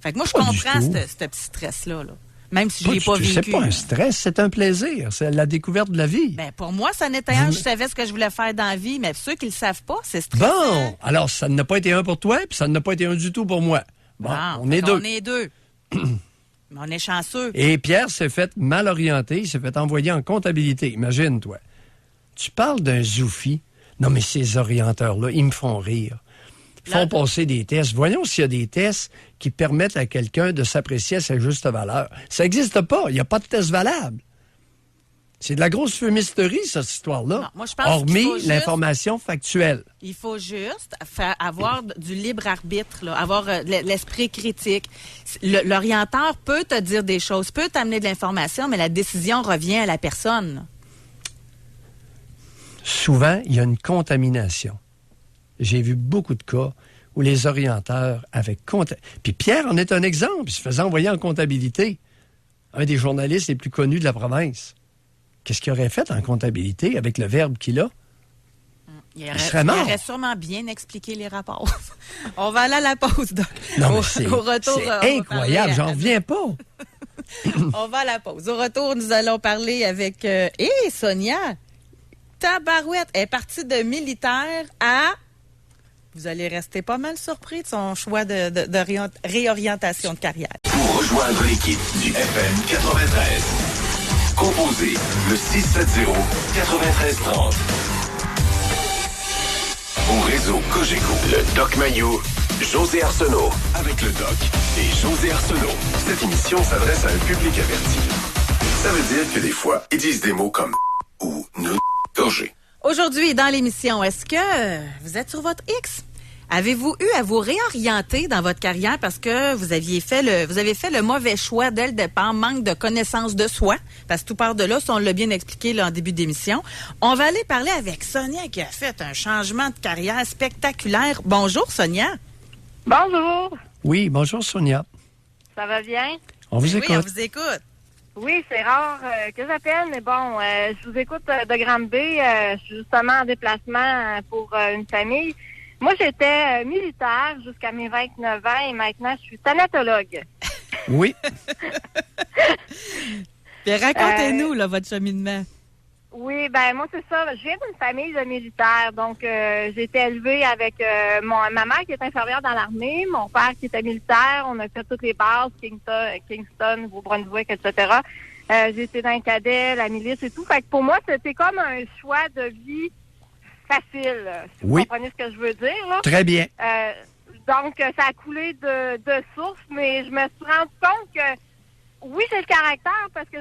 Fait que moi, je Pas du comprends tout. ce petit stress-là. Là. Même si je l'ai du pas tout. vécu. C'est pas un stress, c'est un plaisir. C'est la découverte de la vie. Ben, pour moi, ça n'était un. Je savais ce que je voulais faire dans la vie, mais ceux qui le savent pas, c'est stressant. Bon, alors ça n'a pas été un pour toi, puis ça n'a pas été un du tout pour moi. Bon, on est deux. On est deux. Mais on est chanceux. Et Pierre s'est fait mal orienter, il s'est fait envoyer en comptabilité. Imagine-toi. Tu parles d'un zoufi. Non, mais ces orienteurs-là, ils me font rire. Ils font passer des tests. Voyons s'il y a des tests qui permettent à quelqu'un de s'apprécier à sa juste valeur. Ça n'existe pas. Il n'y a pas de test valable. C'est de la grosse fumisterie, cette histoire-là. Non, moi, je pense qu'il hormis faut juste- l'information factuelle. Il faut juste avoir du libre arbitre, là, avoir l'esprit critique. L'orienteur peut te dire des choses, peut t'amener de l'information, mais la décision revient à la personne. Souvent, il y a une contamination. J'ai vu beaucoup de cas où les orienteurs avaient Puis Pierre en est un exemple. Il se faisait envoyer en comptabilité. Un des journalistes les plus connus de la province. Qu'est-ce qu'il aurait fait en comptabilité avec le verbe qu'il a? Il serait mort. aurait sûrement bien expliqué les rapports. On va aller à la pause, donc. Non, mais Au retour, c'est incroyable. J'en reviens pas. On va à la pause. Au retour, nous allons parler avec Sonia. Tabarouette est partie de militaire à... Vous allez rester pas mal surpris de son choix de réorientation de carrière. Pour rejoindre l'équipe du FM 93, composez le 670-9330. Au réseau Cogeco, le Doc Mayou, José Arsenault. Avec le Doc et José Arsenault, cette émission s'adresse à un public averti. Ça veut dire que des fois, ils disent des mots comme ou nous gorgé. Aujourd'hui, dans l'émission, est-ce que vous êtes sur votre X? Avez-vous eu à vous réorienter dans votre carrière parce que vous avez fait le mauvais choix dès le départ, manque de connaissance de soi? Parce que tout part de là, si on l'a bien expliqué là, en début d'émission. On va aller parler avec Sonia qui a fait un changement de carrière spectaculaire. Bonjour, Sonia. Bonjour, Oui, bonjour Sonia. ça va bien? On vous Oui, écoute. on vous écoute. Oui, c'est rare que j'appelle, mais bon, je vous écoute de Granby. Je suis justement en déplacement pour une famille. Moi, j'étais militaire jusqu'à mes 29 ans et maintenant, je suis thanatologue. Oui. Puis racontez-nous là, votre cheminement. Oui, ben moi, c'est ça. Je viens d'une famille de militaires. Donc, j'ai été élevée avec ma mère qui est infirmière dans l'armée, mon père qui était militaire. On a fait toutes les bases, Kingston, Nouveau-Brunswick, etc. J'ai été dans le cadet, la milice et tout. Fait que pour moi, c'était comme un choix de vie facile, si vous Oui. comprenez ce que je veux dire. Là. Très bien. Donc, ça a coulé de source, mais je me suis rendu compte que, oui, j'ai le caractère parce que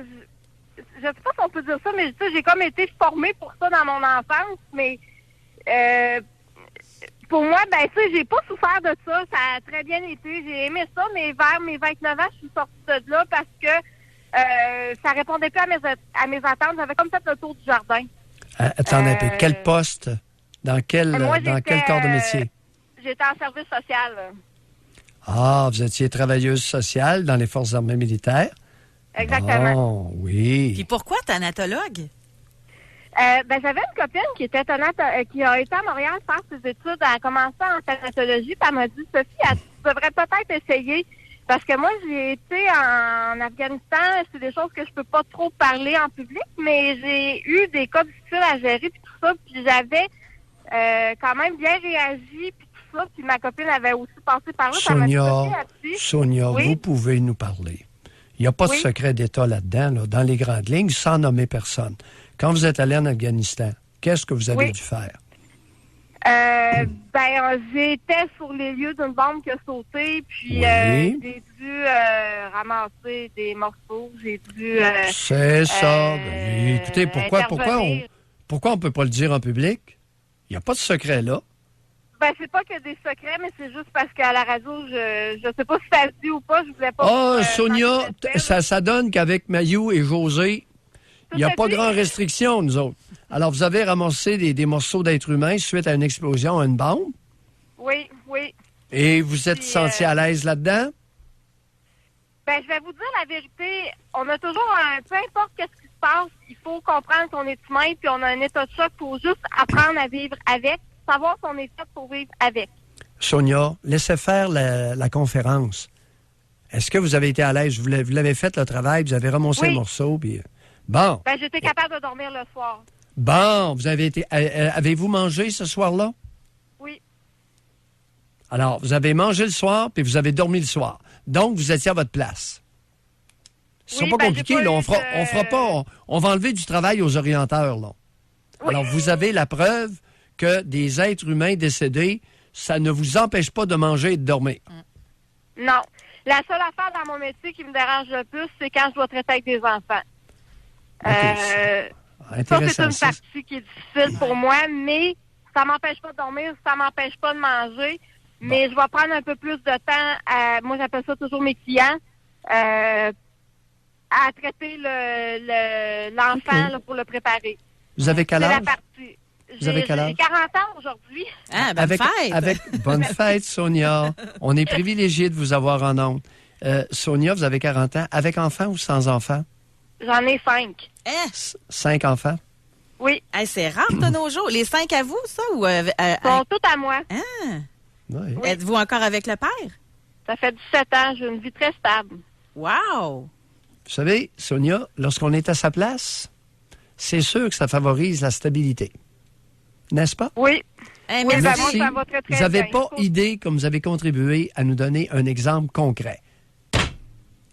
je sais pas si on peut dire ça, mais tu sais, j'ai comme été formée pour ça dans mon enfance, mais pour moi, ben tu sais, j'ai pas souffert de ça. Ça a très bien été. J'ai aimé ça, mais vers mes 29 ans, je suis sortie de là parce que ça répondait plus à mes attentes. J'avais comme fait le tour du jardin. Attendez un peu. Quel poste? Dans quel corps de métier? J'étais en service social. Ah, vous étiez travailleuse sociale dans les Forces armées militaires? Exactement. Oh, oui. Puis pourquoi thanatologue? Ben, j'avais une copine qui était qui a été à Montréal faire ses études. Elle a commencé en thanatologie, puis elle m'a dit, Sophie, tu devrais peut-être essayer. Parce que moi, j'ai été en Afghanistan, c'est des choses que je peux pas trop parler en public, mais j'ai eu des cas difficiles à gérer, puis tout ça, puis j'avais quand même bien réagi, puis tout ça, puis ma copine avait aussi passé par là. Sonia, Oui? vous pouvez nous parler. Il n'y a pas de Oui. secret d'État là-dedans, là, dans les grandes lignes, sans nommer personne. Quand vous êtes allé en Afghanistan, qu'est-ce que vous avez Oui. dû faire? Ben, j'étais sur les lieux d'une bombe qui a sauté, puis Oui. j'ai dû ramasser des morceaux, j'ai dû... C'est ça. Ben, écoutez, pourquoi on ne peut pas le dire en public? Il n'y a pas de secret là. Ben, c'est pas que des secrets, mais c'est juste parce qu'à la radio, je sais pas si ça se dit ou pas, je voulais pas... Ah, Sonia, ça donne qu'avec Mayou et José, il n'y a Tout à pas fait. grande restriction, nous autres. Alors, vous avez ramassé des morceaux d'êtres humains suite à une explosion à une bombe Oui, oui. et vous êtes Puis, senti à l'aise là-dedans? Ben, je vais vous dire la vérité. On a toujours peu importe qu'est-ce qui se passe, il faut comprendre qu'on est humain, puis on a un état de choc pour juste apprendre à vivre avec. savoir si on est fait pour vivre avec. Sonia, laissez faire la conférence. Est-ce que vous avez été à l'aise? Vous l'avez fait, le travail, vous avez remonté le morceau, puis... Bon. Ben, j'étais capable de dormir le soir. Bon, vous avez été... avez-vous mangé ce soir-là? Oui. Alors, vous avez mangé le soir, puis vous avez dormi le soir. Donc, vous étiez à votre place. C'est pas compliqué, là. On fera pas... On va enlever du travail aux orienteurs, là. Oui. Alors, vous avez la preuve que des êtres humains décédés, ça ne vous empêche pas de manger et de dormir. Non. La seule affaire dans mon métier qui me dérange le plus, c'est quand je dois traiter avec des enfants. Ça, c'est une partie qui est difficile pour moi, mais ça m'empêche pas de dormir, ça m'empêche pas de manger, mais je vais prendre un peu plus de temps, moi j'appelle ça toujours mes clients, à traiter l'enfant là, pour le préparer. Vous avez quel âge? C'est la partie. Vous avez quel âge? J'ai 40 ans aujourd'hui. Ah, bonne fête! Bonne fête, Sonia. On est privilégiés de vous avoir en ondes. Sonia, vous avez 40 ans. Avec enfant ou sans enfant? J'en ai 5. 5 enfants? Oui. Hey, c'est rare de nos jours. Les 5 à vous, ça? Ou, sont tous à moi. Ah. Oui. Êtes-vous encore avec le père? Ça fait 17 ans. J'ai une vie très stable. Wow! Vous savez, Sonia, lorsqu'on est à sa place, c'est sûr que ça favorise la stabilité. N'est-ce pas? Oui. Hey, oui, merci. moi, ça va très, très vous n'avez bien. pas idée comme vous avez contribué à nous donner un exemple concret.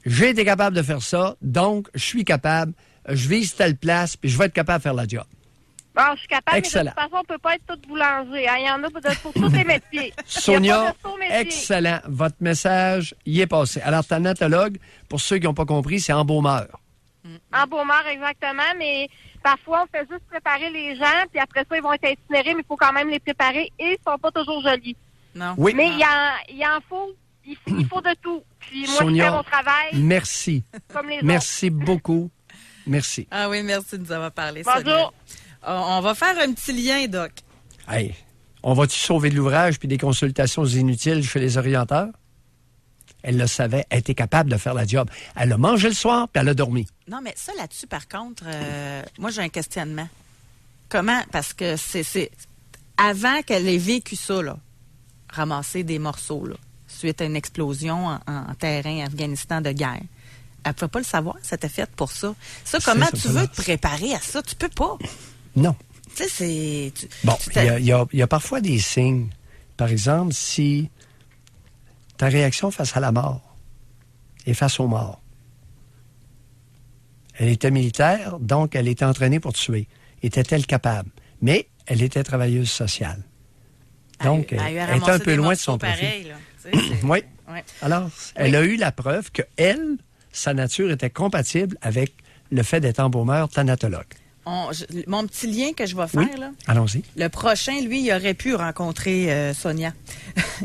J'ai été capable de faire ça, donc je suis capable, je vise telle place, puis je vais être capable de faire la job. Bon, je suis capable, Excellent. mais de toute façon, on ne peut pas être tout boulanger. Hein. Il y en a pour tous les métiers. Sonia, excellent. Votre message y est passé. Alors, thanatologue, pour ceux qui n'ont pas compris, c'est embaumeur. Embaumeur, exactement, mais parfois, on fait juste préparer les gens, puis après ça, ils vont être incinérés, mais il faut quand même les préparer, et ils ne sont pas toujours jolis. Non. Oui. Mais il en faut, il faut de tout. Puis moi, Sonia, je fais mon travail. Merci. Comme les autres. Merci beaucoup. Merci. Ah oui, merci de nous avoir parlé. Bonjour. Sonia. On va faire un petit lien, Doc. Hey, on va-tu sauver de l'ouvrage puis des consultations inutiles chez les orienteurs? Elle le savait, elle était capable de faire la job. Elle a mangé le soir puis elle a dormi. Non, mais ça là-dessus, par contre, moi, j'ai un questionnement. Comment? Parce que c'est avant qu'elle ait vécu ça, là, ramasser des morceaux, là, suite à une explosion en terrain Afghanistan de guerre. Elle ne pouvait pas le savoir, c'était fait pour ça. Ça, comment tu veux te préparer à ça? Tu peux pas. Non. Tu sais, c'est... Bon, il y a parfois des signes. Par exemple, si ta réaction face à la mort et face aux morts. Elle était militaire, donc elle était entraînée pour tuer. Était-elle capable? Mais elle était travailleuse sociale. Donc, elle était un peu loin de son profil. Oui. Ouais. Alors, elle a eu la preuve que elle, sa nature était compatible avec le fait d'être embaumeur thanatologue. Mon petit lien que je vais faire, là. Allons-y. Le prochain, lui, il aurait pu rencontrer Sonia.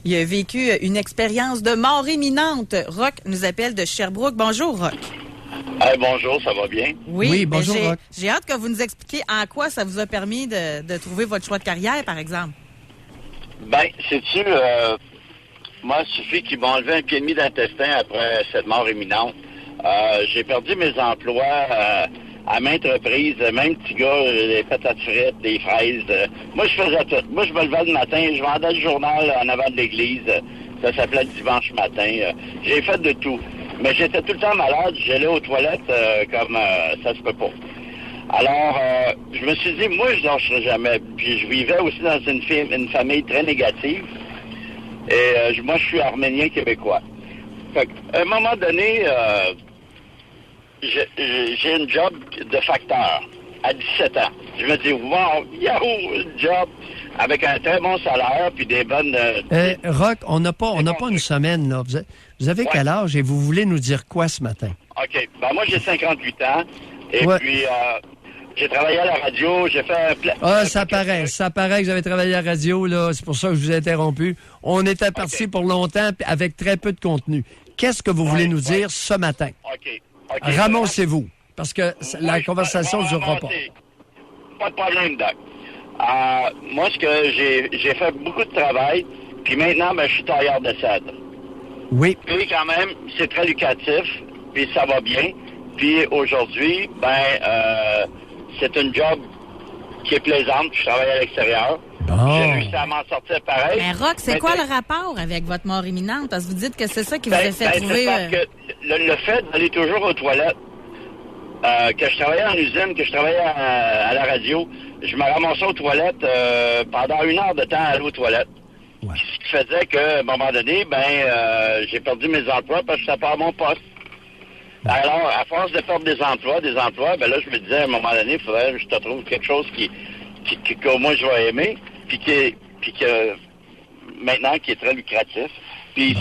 Il a vécu une expérience de mort imminente. Roch nous appelle de Sherbrooke. Bonjour, Roch. Bonjour, ça va bien? Oui, bonjour, Roch. J'ai hâte que vous nous expliquiez en quoi ça vous a permis de trouver votre choix de carrière, par exemple. Ben, sais-tu, moi, il suffit qu'ils m'ont enlevé un pied et demi d'intestin après cette mort imminente. J'ai perdu mes emplois à maintes reprises, même petit gars, les patates frites, des fraises. Moi, je faisais tout. Moi, je me levais le matin, je vendais le journal en avant de l'église. Ça s'appelait Dimanche matin. J'ai fait de tout. Mais j'étais tout le temps malade. J'allais aux toilettes comme ça se peut pas. Alors, je me suis dit, moi, je lâcherai jamais. Puis je vivais aussi dans une famille très négative. Et moi, je suis arménien québécois. Fait qu'à un moment donné, j'ai une job de facteur à 17 ans. Je me dis, wow, yahoo, une job avec un très bon salaire puis des bonnes... Roch, on n'a pas une semaine, là. Vous avez quel âge et vous voulez nous dire quoi ce matin? OK. Ben moi, j'ai 58 ans. Et puis, j'ai travaillé à la radio, j'ai fait ça paraît que vous avez travaillé à la radio, là. C'est pour ça que je vous ai interrompu. On était parti pour longtemps avec très peu de contenu. Qu'est-ce que vous voulez nous dire ce matin? OK. Ramassez-vous, parce que la conversation ne durera pas. Pas de problème, Doc. Moi, ce que j'ai fait beaucoup de travail, puis maintenant, je suis tailleur de cèdre. Oui. Puis quand même, c'est très lucratif, puis ça va bien. Puis aujourd'hui, c'est une job qui est plaisante, puis je travaille à l'extérieur. Bon. J'ai réussi à m'en sortir pareil. Mais Rock, c'est quoi le rapport avec votre mort imminente? Parce que vous dites que c'est ça qui vous a fait C'est trouver... parce que le fait d'aller toujours aux toilettes, que je travaillais en usine, que je travaillais à la radio, je me ramassais aux toilettes pendant 1 heure de temps à aller aux toilettes. Ouais. Ce qui faisait qu'à un moment donné, j'ai perdu mes emplois parce que ça part à mon poste. Alors, à force de perdre des emplois, là, je me disais, à un moment donné, il faudrait que je te trouve quelque chose qu'au moins je vais aimer, puis que maintenant, qui est très lucratif. Puis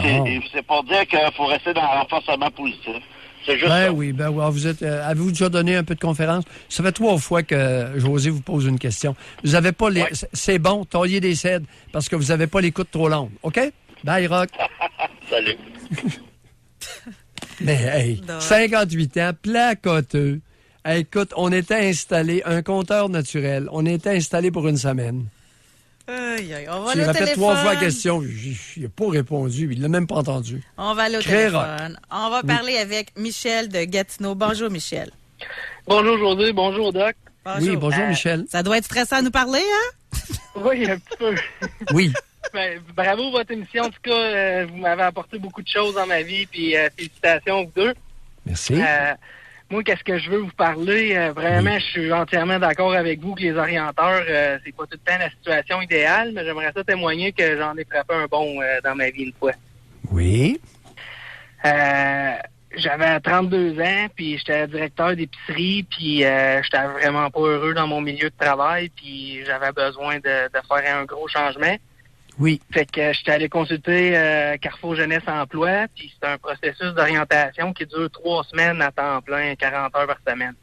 c'est pour dire qu'il faut rester dans le renforcement positif. C'est juste ça. Oui. Vous êtes. Avez-vous déjà donné un peu de conférence? Ça fait 3 fois que José vous pose une question. Vous n'avez pas les. Ouais. C'est bon, taillez des cèdres parce que vous n'avez pas l'écoute trop longue. OK? Bye, Rock. Salut. Mais, hey, 58 ans, placoteux. Hey, écoute, on était installé, un compteur naturel. On était installé pour 1 semaine. On va tu aller au répètes téléphone. 3 fois la question. Il n'a pas répondu. Il ne l'a même pas entendu. On va aller au téléphone. On va parler avec Michel de Gatineau. Bonjour, Michel. Bonjour, José. Bonjour, Doc. Bonjour. Oui, bonjour, Michel. Ça doit être stressant à nous parler, hein? Oui, un petit peu. Oui. Bravo, votre émission. En tout cas, vous m'avez apporté beaucoup de choses dans ma vie. Puis, félicitations, vous deux. Merci. Moi, qu'est-ce que je veux vous parler? Vraiment, je suis entièrement d'accord avec vous que les orienteurs, c'est pas tout le temps la situation idéale, mais j'aimerais ça témoigner que j'en ai frappé un bon dans ma vie une fois. Oui. J'avais 32 ans, puis j'étais directeur d'épicerie, puis j'étais vraiment pas heureux dans mon milieu de travail, puis j'avais besoin de faire un gros changement. Oui. Fait que j'étais allé consulter Carrefour Jeunesse Emploi, puis c'est un processus d'orientation qui dure 3 semaines à temps plein, 40 heures par semaine.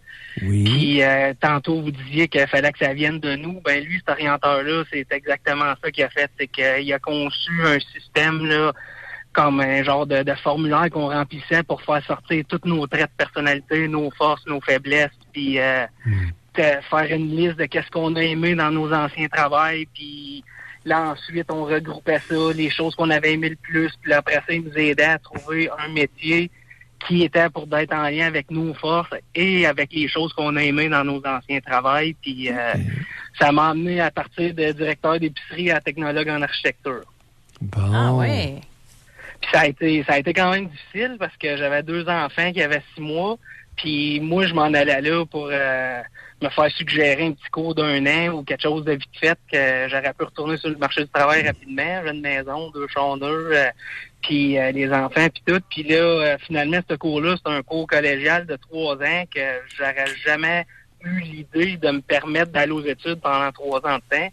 Oui. Puis tantôt, vous disiez qu'il fallait que ça vienne de nous. Ben lui, cet orienteur-là, c'est exactement ça qu'il a fait. C'est qu'il a conçu un système là comme un genre de formulaire qu'on remplissait pour faire sortir tous nos traits de personnalité, nos forces, nos faiblesses, puis faire une liste de qu'est-ce qu'on a aimé dans nos anciens travails, puis là, ensuite, on regroupait ça, les choses qu'on avait aimées le plus, puis là, après ça, il nous aidait à trouver un métier qui était pour d'être en lien avec nos forces et avec les choses qu'on a aimées dans nos anciens travails. Puis ça m'a amené à partir de directeur d'épicerie à technologue en architecture. Bon. Ah ouais. Puis ça a été quand même difficile parce que j'avais 2 enfants qui avaient 6 mois. Puis moi, je m'en allais là pour me faire suggérer un petit cours d'1 an ou quelque chose de vite fait que j'aurais pu retourner sur le marché du travail rapidement. J'ai une maison, 2 chambres, puis les enfants, puis tout. Puis là, finalement, ce cours-là, c'est un cours collégial de 3 ans que j'aurais jamais eu l'idée de me permettre d'aller aux études pendant 3 ans de temps.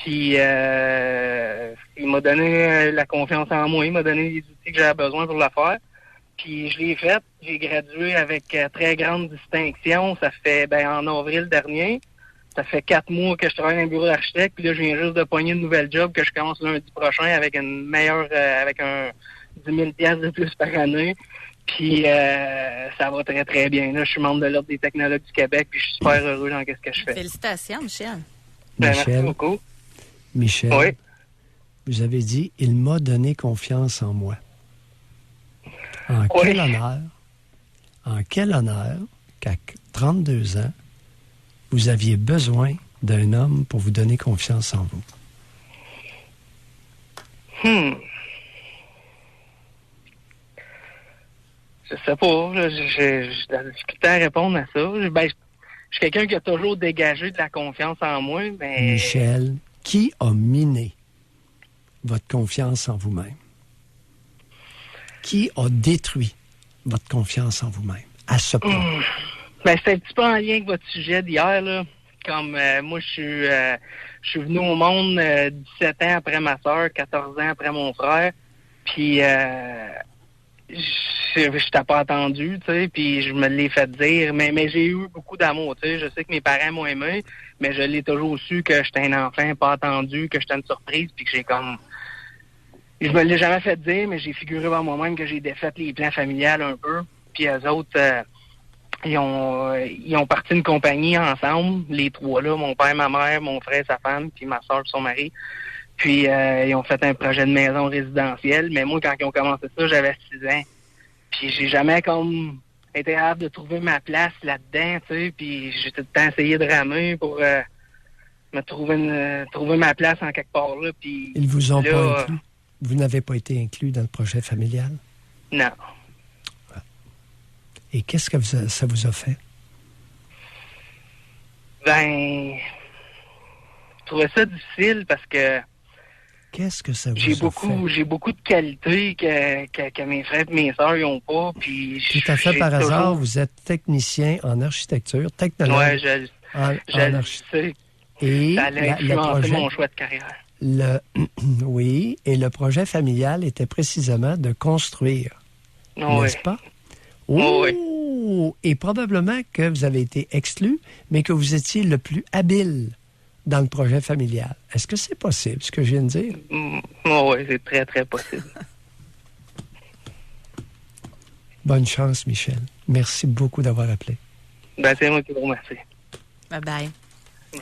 Puis il m'a donné la confiance en moi, il m'a donné les outils que j'avais besoin pour le faire. Puis je l'ai fait, j'ai gradué avec très grande distinction. Ça fait en avril dernier. Ça fait 4 mois que je travaille dans un bureau d'architecte. Puis là, je viens juste de pogner une nouvelle job que je commence lundi prochain avec une meilleure, avec un 10 000 $ de plus par année. Puis ça va très, très bien. Là, je suis membre de l'Ordre des technologues du Québec, puis je suis super heureux dans ce que je fais. Félicitations, Michel. Merci beaucoup. Michel, oui. Vous avez dit « Il m'a donné confiance en moi ». En quel honneur qu'à 32 ans, vous aviez besoin d'un homme pour vous donner confiance en vous? Je sais pas. J'ai de la difficulté à répondre à ça. Je suis quelqu'un qui a toujours dégagé de la confiance en moi, mais... Michel, qui a miné votre confiance en vous-même? Qui a détruit votre confiance en vous-même à ce point? C'est un petit peu en lien avec votre sujet d'hier, là. Comme moi, je suis venu au monde 17 ans après ma soeur, 14 ans après mon frère. Puis je t'ai pas attendu, tu sais, puis je me l'ai fait dire. Mais j'ai eu beaucoup d'amour, tu sais. Je sais que mes parents m'ont aimé, mais je l'ai toujours su que j'étais un enfant pas attendu, que j'étais une surprise, puis que j'ai comme... Je me l'ai jamais fait dire, mais j'ai figuré par moi-même que j'ai défait les plans familiales un peu. Puis eux autres, ils ont parti une compagnie ensemble, les 3 là, mon père, ma mère, mon frère, sa femme, puis ma soeur, son mari. Puis ils ont fait un projet de maison résidentielle. Mais moi, quand ils ont commencé ça, j'avais 6 ans. Puis j'ai jamais comme été hâte de trouver ma place là-dedans, tu sais. Puis j'ai tout le temps essayé de ramer pour trouver ma place en quelque part là. Puis Ils vous ont là, pas inclus? Vous n'avez pas été inclus dans le projet familial? Non. Et qu'est-ce que ça vous a fait? Ben, je trouvais ça difficile parce que Qu'est-ce que ça vous j'ai a fait? j'ai beaucoup de qualités que mes frères et mes sœurs n'ont pas. Puis Tout à fait j'ai par hasard, toujours- vous êtes technicien en architecture, technologue Ouais, je en architecture. sais. Et Ça allait le influencer projet, mon choix de carrière. oui, et le projet familial était précisément de construire, Oui. n'est-ce pas? Oui. Oh! Et probablement que vous avez été exclu, mais que vous étiez le plus habile dans le projet familial. Est-ce que c'est possible, ce que je viens de dire? Oui, c'est très, très possible. Bonne chance, Michel. Merci beaucoup d'avoir appelé. Ben, c'est moi qui vous remercie. Bye-bye.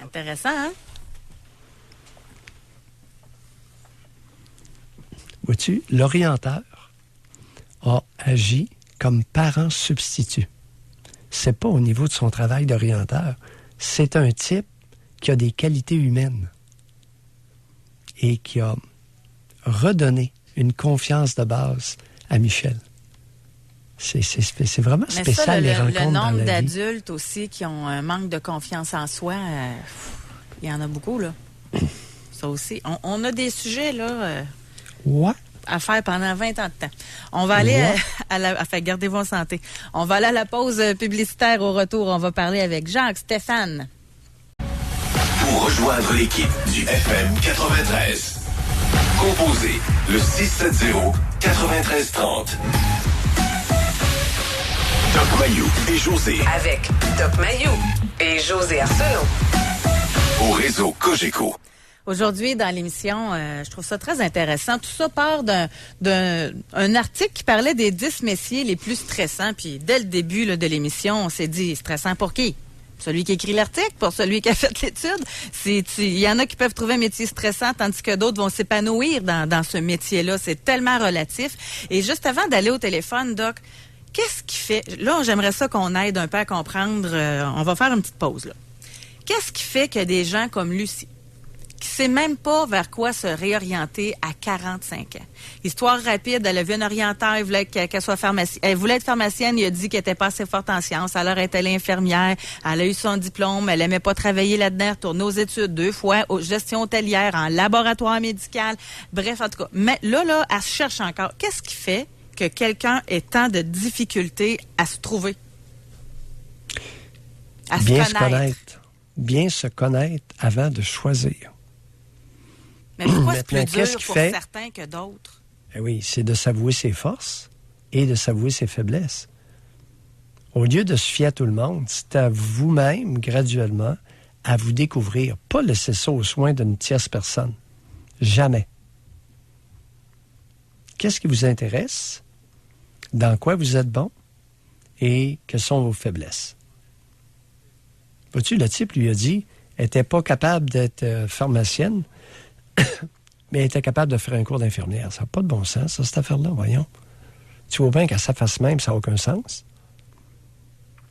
Intéressant, hein? Vois-tu, l'orienteur a agi comme parent substitut. C'est pas au niveau de son travail d'orienteur. C'est un type qui a des qualités humaines et qui a redonné une confiance de base à Michel. C'est vraiment Mais spécial, ça, les le rencontres dans nombre la vie. d'adultes aussi qui ont un manque de confiance en soi, il y en a beaucoup, là. Ça aussi. On a des sujets, là, Ouais. à faire pendant 20 ans de temps. On va aller enfin, gardez-vous en santé. On va aller à la pause publicitaire. Au retour, on va parler avec Jacques, Stéphane. Pour rejoindre l'équipe du FM 93, composez le 670-9330. Doc Mayou et José Avec Doc Mayou et José Arsenault. au réseau Cogeco. Aujourd'hui, dans l'émission, je trouve ça très intéressant. Tout ça part d'un article qui parlait des 10 métiers les plus stressants. Puis dès le début là, de l'émission, on s'est dit, stressant pour qui? Celui qui écrit l'article, pour celui qui a fait l'étude. Il y en a qui peuvent trouver un métier stressant, tandis que d'autres vont s'épanouir dans ce métier-là. C'est tellement relatif. Et juste avant d'aller au téléphone, Doc, qu'est-ce qui fait... Là, j'aimerais ça qu'on aide un peu à comprendre. On va faire une petite pause, là. Qu'est-ce qui fait que des gens comme Lucie, qui sait même pas vers quoi se réorienter à 45 ans. Histoire rapide, elle a vu un orienteur, elle voulait qu'elle soit pharmacienne. Elle voulait être pharmacienne, il a dit qu'elle était pas assez forte en sciences. Alors, elle est allée infirmière, elle a eu son diplôme, elle aimait pas travailler là-dedans, retourner aux études 2 fois, aux gestion hôtelière, en laboratoire médical. Bref, en tout cas. Mais là, elle se cherche encore. Qu'est-ce qui fait que quelqu'un ait tant de difficultés à se trouver? À Bien se connaître. Bien se connaître avant de choisir. Mais pourquoi c'est plus Maintenant, dur qu'est-ce qui pour fait? certains que d'autres? Eh oui, c'est de s'avouer ses forces et de s'avouer ses faiblesses. Au lieu de se fier à tout le monde, c'est à vous-même, graduellement, à vous découvrir. Pas laisser ça aux soins d'une tierce personne. Jamais. Qu'est-ce qui vous intéresse? Dans quoi vous êtes bon? Et quelles sont vos faiblesses? Vois-tu, le type lui a dit, elle n'était pas capable d'être pharmacienne, mais elle était capable de faire un cours d'infirmière. Ça n'a pas de bon sens, ça, cette affaire-là, voyons. Tu vois bien qu'à sa face même, ça n'a aucun sens.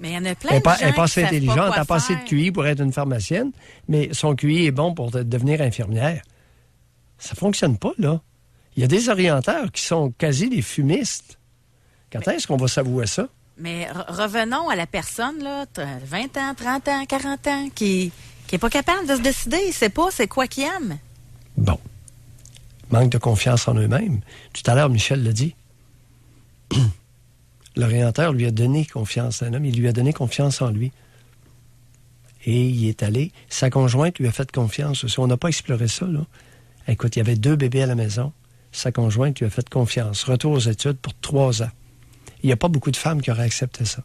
Mais il y en a plein Elle de gens n'est pas assez qui savent intelligente, pas elle quoi n'a pas assez de faire. QI pour être une pharmacienne, mais son QI est bon pour devenir infirmière. Ça ne fonctionne pas, là. Il y a des orienteurs qui sont quasi des fumistes. Quand est-ce qu'on va s'avouer ça? Mais revenons à la personne, là, 20 ans, 30 ans, 40 ans, qui n'est pas capable de se décider. Il ne sait pas c'est quoi qu'il aime. Bon. Manque de confiance en eux-mêmes. Tout à l'heure, Michel l'a dit. L'orienteur lui a donné confiance à un homme. Il lui a donné confiance en lui. Et il est allé. Sa conjointe lui a fait confiance aussi. On n'a pas exploré ça, là. Écoute, il y avait 2 bébés à la maison. Sa conjointe lui a fait confiance. Retour aux études pour 3 ans. Il n'y a pas beaucoup de femmes qui auraient accepté ça.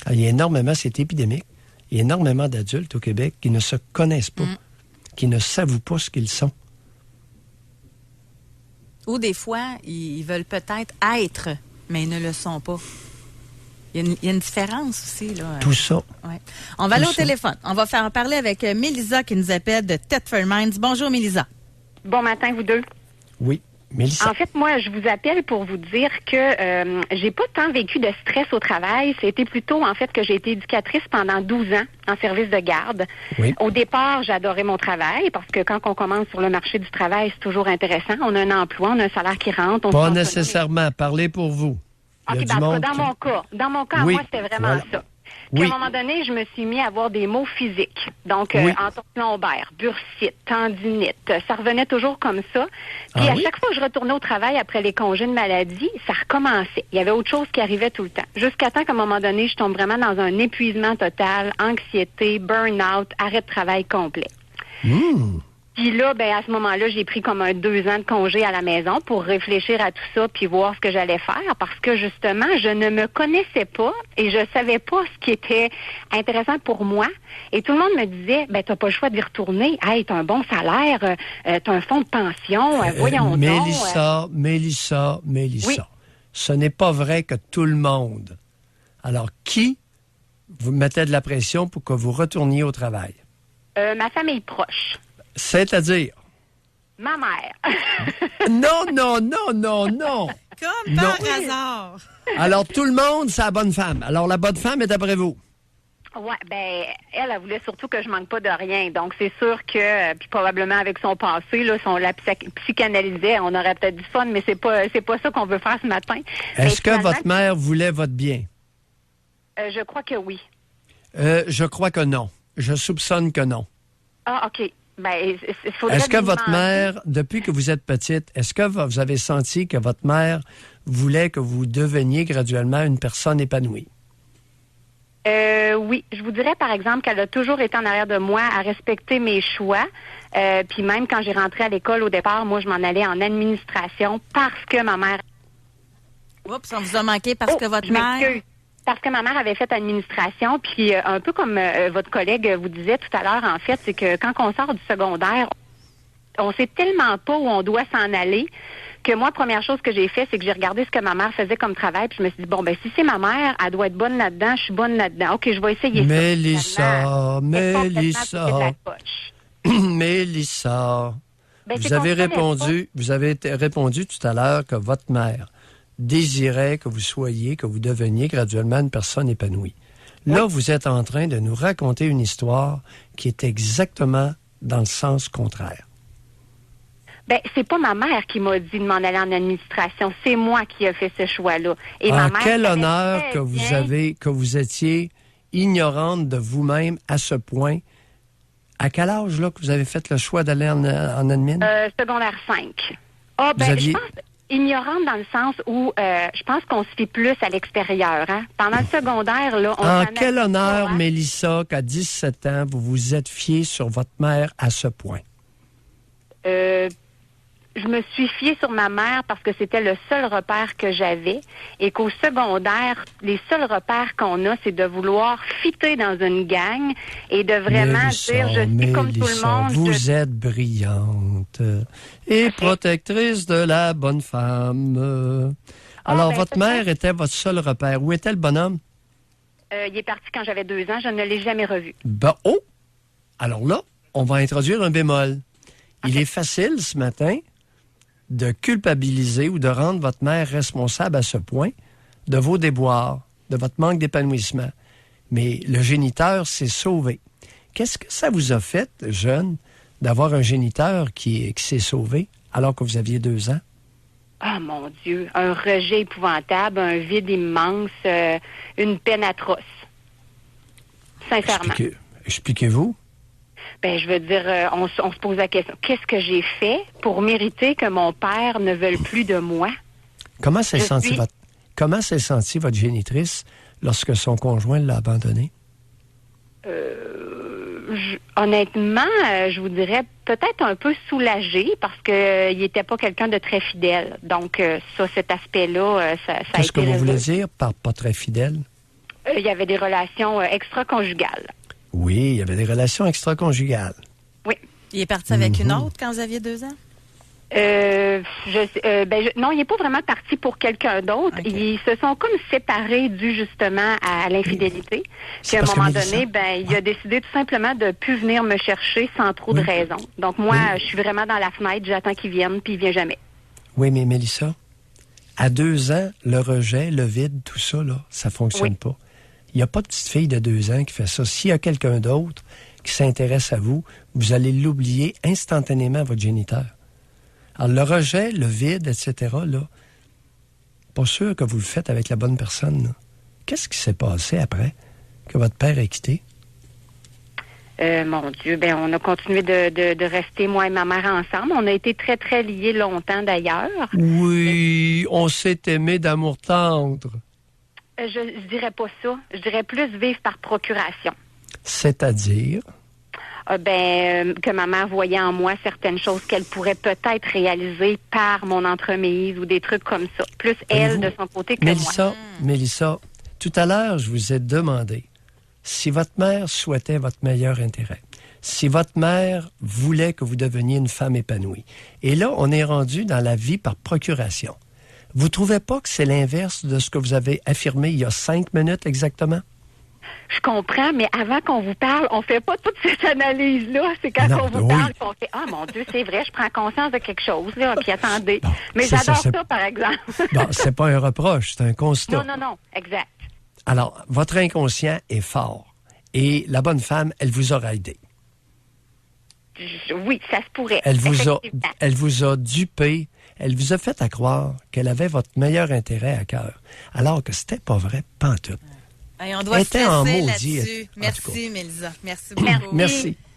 Alors, il y a énormément, c'est épidémique, il y a énormément d'adultes au Québec qui ne se connaissent pas, qui ne savouent pas ce qu'ils sont. Ou des fois, ils veulent peut-être être, mais ils ne le sont pas. Il y a une différence aussi, là. Tout ça. Ouais. On va aller Tout au ça. téléphone. On va faire parler avec Mélisa qui nous appelle de Thetford Mines. Bonjour, Mélisa. Bon matin, vous deux. Oui. Mélissa. En fait, moi, je vous appelle pour vous dire que j'ai pas tant vécu de stress au travail. C'était plutôt, en fait, que j'ai été éducatrice pendant 12 ans en service de garde. Oui. Au départ, j'adorais mon travail parce que quand on commence sur le marché du travail, c'est toujours intéressant. On a un emploi, on a un salaire qui rentre. Pas nécessairement. Parlez pour vous. OK, dans mon cas, oui, moi, c'était vraiment voilà. ça. Oui. Puis à un moment donné, je me suis mis à avoir des maux physiques. Donc, Oui. entorse lombaire, bursite, tendinite. Ça revenait toujours comme ça. Puis Ah à oui? chaque fois que je retournais au travail après les congés de maladie, ça recommençait. Il y avait autre chose qui arrivait tout le temps. Jusqu'à temps qu'à un moment donné, je tombe vraiment dans un épuisement total, anxiété, burn-out, arrêt de travail complet. Puis là, à ce moment-là, j'ai pris comme 2 ans de congé à la maison pour réfléchir à tout ça puis voir ce que j'allais faire parce que justement, je ne me connaissais pas et je savais pas ce qui était intéressant pour moi. Et tout le monde me disait, t'as pas le choix d'y retourner. Hey, t'as un bon salaire, t'as un fonds de pension, voyons donc. Mélissa. Oui. Ce n'est pas vrai que tout le monde. Alors, qui vous mettait de la pression pour que vous retourniez au travail? Ma famille proche. C'est-à-dire? Ma mère. Non. Comme Non. par hasard. Alors, tout le monde, c'est la bonne femme. Alors, la bonne femme est après vous. Ouais, elle voulait surtout que je manque pas de rien. Donc, c'est sûr que, puis probablement avec son passé, là, si on la psychanalysait, on aurait peut-être du fun, mais c'est pas ça qu'on veut faire ce matin. Est-ce que votre mère voulait votre bien? Je crois que oui. Je crois que non. Je soupçonne que non. Ah, OK. Faudrait Est-ce que lui votre demander. mère, depuis que vous êtes petite, est-ce que vous avez senti que votre mère voulait que vous deveniez graduellement une personne épanouie? Oui. Je vous dirais, par exemple, qu'elle a toujours été en arrière de moi à respecter mes choix. Puis même quand j'ai rentré à l'école au départ, moi, je m'en allais en administration parce que ma mère... Oups, on vous a manqué parce que votre je mère... m'excuse. Parce que ma mère avait fait administration, puis un peu comme votre collègue vous disait tout à l'heure, en fait, c'est que quand on sort du secondaire, on sait tellement pas où on doit s'en aller que moi, première chose que j'ai fait, c'est que j'ai regardé ce que ma mère faisait comme travail, puis je me suis dit, si c'est ma mère, elle doit être bonne là-dedans, je suis bonne là-dedans. OK, je vais essayer ça. Mélissa. Mélissa. Vous avez répondu tout à l'heure que votre mère désirait que vous soyez, que vous deveniez graduellement une personne épanouie. Là, vous êtes en train de nous raconter une histoire qui est exactement dans le sens contraire. C'est pas ma mère qui m'a dit de m'en aller en administration. C'est moi qui ai fait ce choix-là. Et Ah, ma mère quel savait honneur très que bien- vous étiez ignorante de vous-même à ce point. À quel âge, là, que vous avez fait le choix d'aller en admin? Secondaire 5. Je pense ignorante dans le sens où je pense qu'on se fie plus à l'extérieur. Hein? Pendant le secondaire, là, on quel honneur, Mélissa, qu'à 17 ans, vous vous êtes fiée sur votre mère à ce point? Je me suis fiée sur ma mère parce que c'était le seul repère que j'avais et qu'au secondaire, les seuls repères qu'on a, c'est de vouloir fitter dans une gang et de vraiment dire je suis comme tout le monde. Vous êtes brillante et protectrice de la bonne femme. Alors, votre mère était votre seul repère. Où était le bonhomme? Il est parti quand j'avais 2 ans. Je ne l'ai jamais revu. Alors là, on va introduire un bémol. Il est facile ce matin de culpabiliser ou de rendre votre mère responsable à ce point de vos déboires, de votre manque d'épanouissement. Mais le géniteur s'est sauvé. Qu'est-ce que ça vous a fait, jeune, d'avoir un géniteur qui s'est sauvé alors que vous aviez 2 ans? Ah, mon Dieu, un rejet épouvantable, un vide immense, une peine atroce. Sincèrement. Expliquez-vous. Je veux dire, on se pose la question, qu'est-ce que j'ai fait pour mériter que mon père ne veuille plus de moi? Comment s'est sentie votre génitrice lorsque son conjoint l'a abandonnée? Honnêtement, je vous dirais peut-être un peu soulagée parce qu'il n'était pas quelqu'un de très fidèle. Donc, cet aspect-là, ça a été... Qu'est-ce que vous voulez dire par pas très fidèle? Il y avait des relations extra-conjugales. Oui, il y avait des relations extra-conjugales. Oui. Il est parti avec une autre quand vous aviez 2 ans? Non, il n'est pas vraiment parti pour quelqu'un d'autre. Okay. Ils se sont comme séparés dû justement à l'infidélité. Puis à un moment donné, il a décidé tout simplement de plus venir me chercher sans trop de raison. Donc moi, je suis vraiment dans la fenêtre, j'attends qu'il vienne, puis il vient jamais. Oui, mais Mélissa, à 2 ans, le rejet, le vide, tout ça, là, ça fonctionne pas. Il n'y a pas de petite fille de 2 ans qui fait ça. S'il y a quelqu'un d'autre qui s'intéresse à vous, vous allez l'oublier instantanément, votre géniteur. Alors, le rejet, le vide, etc., là, pas sûr que vous le faites avec la bonne personne. Là. Qu'est-ce qui s'est passé après que votre père ait quitté? Mon Dieu, on a continué de rester, moi et ma mère, ensemble. On a été très, très liés longtemps, d'ailleurs. Oui, on s'est aimé d'amour tendre. Je dirais pas ça. Je dirais plus vivre par procuration. C'est-à-dire? Que ma mère voyait en moi certaines choses qu'elle pourrait peut-être réaliser par mon entremise ou des trucs comme ça. Plus elle, de son côté, que moi. Mélissa, tout à l'heure, je vous ai demandé si votre mère souhaitait votre meilleur intérêt, si votre mère voulait que vous deveniez une femme épanouie. Et là, on est rendu dans la vie par procuration. Vous trouvez pas que c'est l'inverse de ce que vous avez affirmé il y a 5 minutes exactement? Je comprends, mais avant qu'on vous parle, on fait pas toute cette analyse-là. C'est quand on vous parle qu'on fait « Ah, mon Dieu, c'est vrai, je prends conscience de quelque chose. » là. Puis attendez. Bon, mais j'adore ça, par exemple. Bon, c'est pas un reproche, c'est un constat. Non, exact. Alors, votre inconscient est fort. Et la bonne femme, elle vous aura aidé. Oui, ça se pourrait. Elle vous a dupé. Elle vous a fait à croire qu'elle avait votre meilleur intérêt à cœur. Alors que c'était pas vrai, pantoute. Hey, on doit se laisser là-dessus. Merci, Mélissa. Merci beaucoup.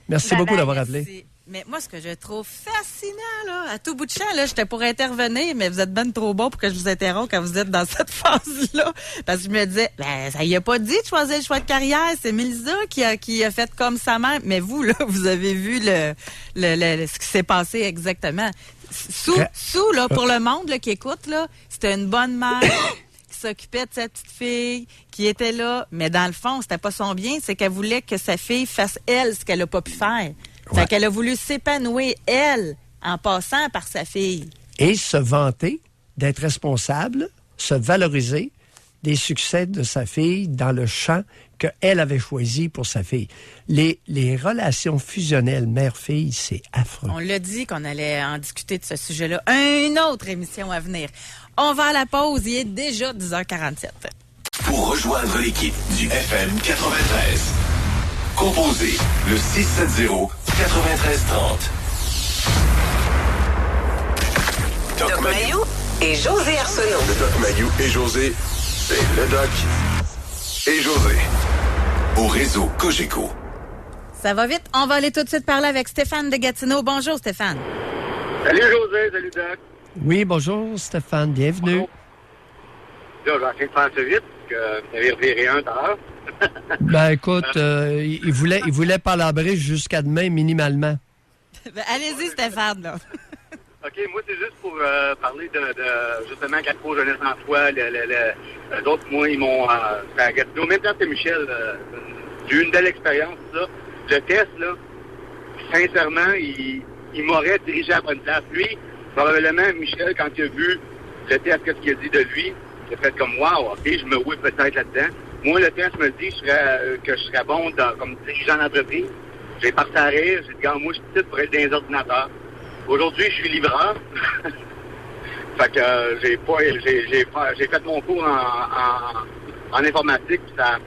Merci beaucoup d'avoir appelé. Mais moi, ce que je trouve fascinant, là, à tout bout de champ, là, j'étais pour intervenir, mais vous êtes ben trop bon pour que je vous interrompe quand vous êtes dans cette phase-là. Parce que je me disais, ça y a pas dit de choisir le choix de carrière. C'est Mélissa qui a fait comme sa mère. Mais vous, là, vous avez vu ce qui s'est passé exactement. Sous, là, pour le monde, là, qui écoute, là, c'était une bonne mère qui s'occupait de sa petite fille, qui était là. Mais dans le fond, c'était pas son bien, c'est qu'elle voulait que sa fille fasse, elle, ce qu'elle a pas pu faire. Fait qu'elle a voulu s'épanouir, elle, en passant par sa fille. Et se vanter d'être responsable, se valoriser des succès de sa fille dans le champ qu'elle avait choisi pour sa fille. Les relations fusionnelles mère-fille, c'est affreux. On l'a dit qu'on allait en discuter de ce sujet-là. Une autre émission à venir. On va à la pause, il est déjà 10h47. Pour rejoindre l'équipe du FM 93, composez le 670-9330. Doc Mayou et José Arsenault. Le Doc Mayou et José, c'est le Doc et José. Au réseau Cogeco. Ça va vite. On va aller tout de suite parler avec Stéphane de Gatineau. Bonjour, Stéphane. Salut, José. Salut, Doc. Oui, bonjour, Stéphane. Bienvenue. Bonjour. Là, j'ai essayé de faire ça vite, parce que vous avez reviré un tout à l'heure. Ben, écoute, il voulait palabrer jusqu'à demain, minimalement. Allez-y, Stéphane, là. OK, moi, c'est juste pour parler de justement, Carrefour Jeunesse Emploi. Les autres, moi, ils m'ont fait à Gatineau. Même temps que Michel, j'ai eu une belle expérience, ça. Le test, là, sincèrement, il m'aurait dirigé à la bonne place. Lui, probablement, Michel, quand il a vu le test, qu'est-ce qu'il a dit de lui, il a fait comme, wow, OK, je me oui peut-être là-dedans. Moi, le test me dit que je serais bon comme dirigeant d'entreprise. J'ai parti à rire. J'ai dit, gars, moi, je suis petite pour être dans les ordinateurs. Aujourd'hui, je suis livreur. Fait que j'ai fait mon cours en informatique, puis ça a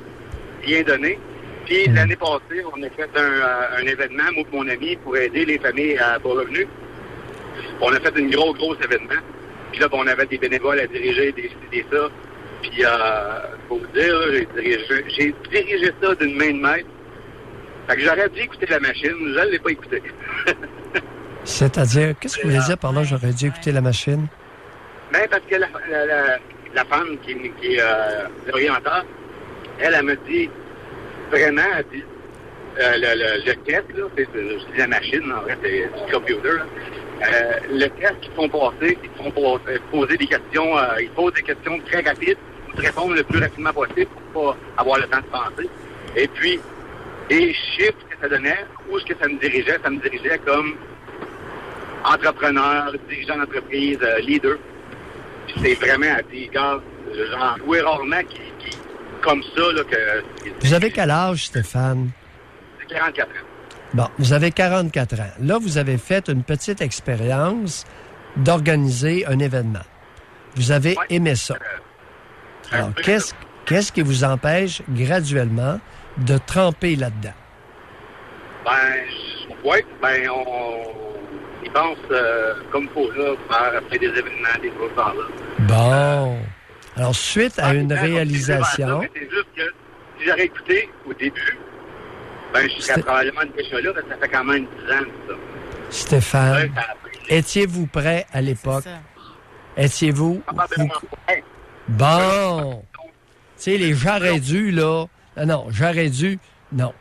bien donné. Puis l'année passée, on a fait un événement, moi et mon ami, pour aider les familles à bas revenus. On a fait un gros événement. Puis là, on avait des bénévoles à diriger, des ça. Puis, faut vous dire, là, j'ai dirigé ça d'une main de maître. Fait que j'aurais dû écouter la machine. Je ne l'ai pas écouté. C'est-à-dire, qu'est-ce que vous voulez dire par là, j'aurais dû écouter la machine? Ben, parce que la femme qui est l'orienteur, elle me dit, vraiment, elle dit, le test, là, c'est la machine, en vrai, c'est du computer, là. Le test qu'ils font passer, ils font poser des questions, ils posent des questions très rapides pour répondre le plus rapidement possible pour pas avoir le temps de penser. Et puis, les chiffres que ça donnait, où est-ce que ça me dirigeait comme entrepreneur, dirigeant d'entreprise, leader. Puis c'est vraiment à des gars, j'en vois rarement qui comme ça, là, que... Vous avez quel âge, Stéphane? J'ai 44 ans. Bon, vous avez 44 ans. Là, vous avez fait une petite expérience d'organiser un événement. Vous avez aimé ça. Alors, qu'est-ce qui vous empêche graduellement de tremper là-dedans? Ils pensent comme pour là, faire des événements, des choses par là. Bon. Alors, suite à une réalisation... C'est juste que si j'aurais écouté au début, je serais probablement déjà là, parce que ça fait quand même 10 ans, ça. Stéphane, étiez-vous prêt à l'époque? Étiez-vous... Bon. Tu sais, les j'aurais dû, là... Non, j'aurais dû... Non.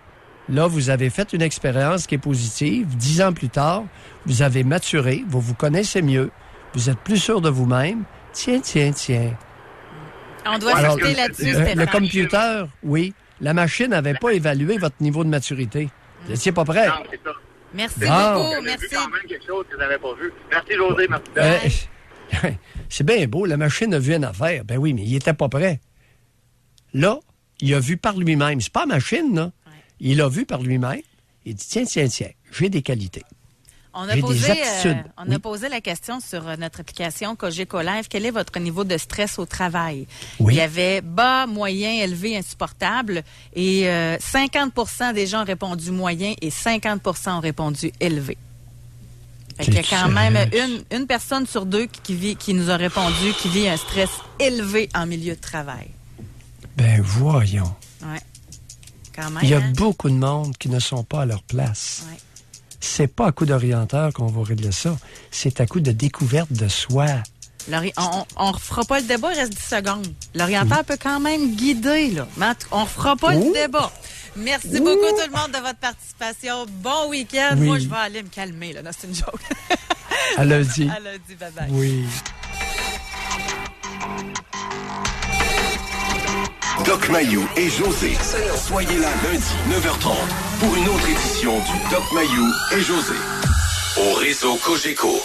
Là, vous avez fait une expérience qui est positive. 10 ans plus tard, vous avez maturé, vous vous connaissez mieux, vous êtes plus sûr de vous-même. Tiens. On doit sauter là-dessus, Stéphane. Le computer, oui. La machine n'avait pas évalué votre niveau de maturité. Vous n'étiez pas prêt. Non, c'est ça. Merci beaucoup. J'ai Merci. vu quand même quelque chose que je n'avais pas vu. Merci, José. Merci. C'est bien beau, la machine a vu une affaire. Ben oui, mais il n'était pas prêt. Là, il a vu par lui-même. C'est pas la machine, là. Ouais. Il a vu par lui-même. Il dit, tiens, j'ai des qualités. On a posé la question sur notre application Cogeco Live. Quel est votre niveau de stress au travail? Oui. Il y avait bas, moyen, élevé, insupportable. Et 50% des gens ont répondu moyen et 50% ont répondu élevé. Il y a quand même une personne sur deux qui nous a répondu qui vit un stress élevé en milieu de travail. Ben voyons. Oui. Quand même. Il y a beaucoup de monde qui ne sont pas à leur place. Oui. C'est pas à coup d'orienteur qu'on va régler ça. C'est à coup de découverte de soi. On ne refera pas le débat, il reste 10 secondes. L'orienteur peut quand même guider, là. Mais on ne refera pas le débat. Merci beaucoup tout le monde de votre participation. Bon week-end. Oui. Moi, je vais aller me calmer, là. Non, c'est une joke. À lundi. À lundi, bye-bye. Oui. Doc Mayou et José. Soyez là lundi, 9h30, pour une autre édition du Doc Mayou et José. Au réseau Cogeco.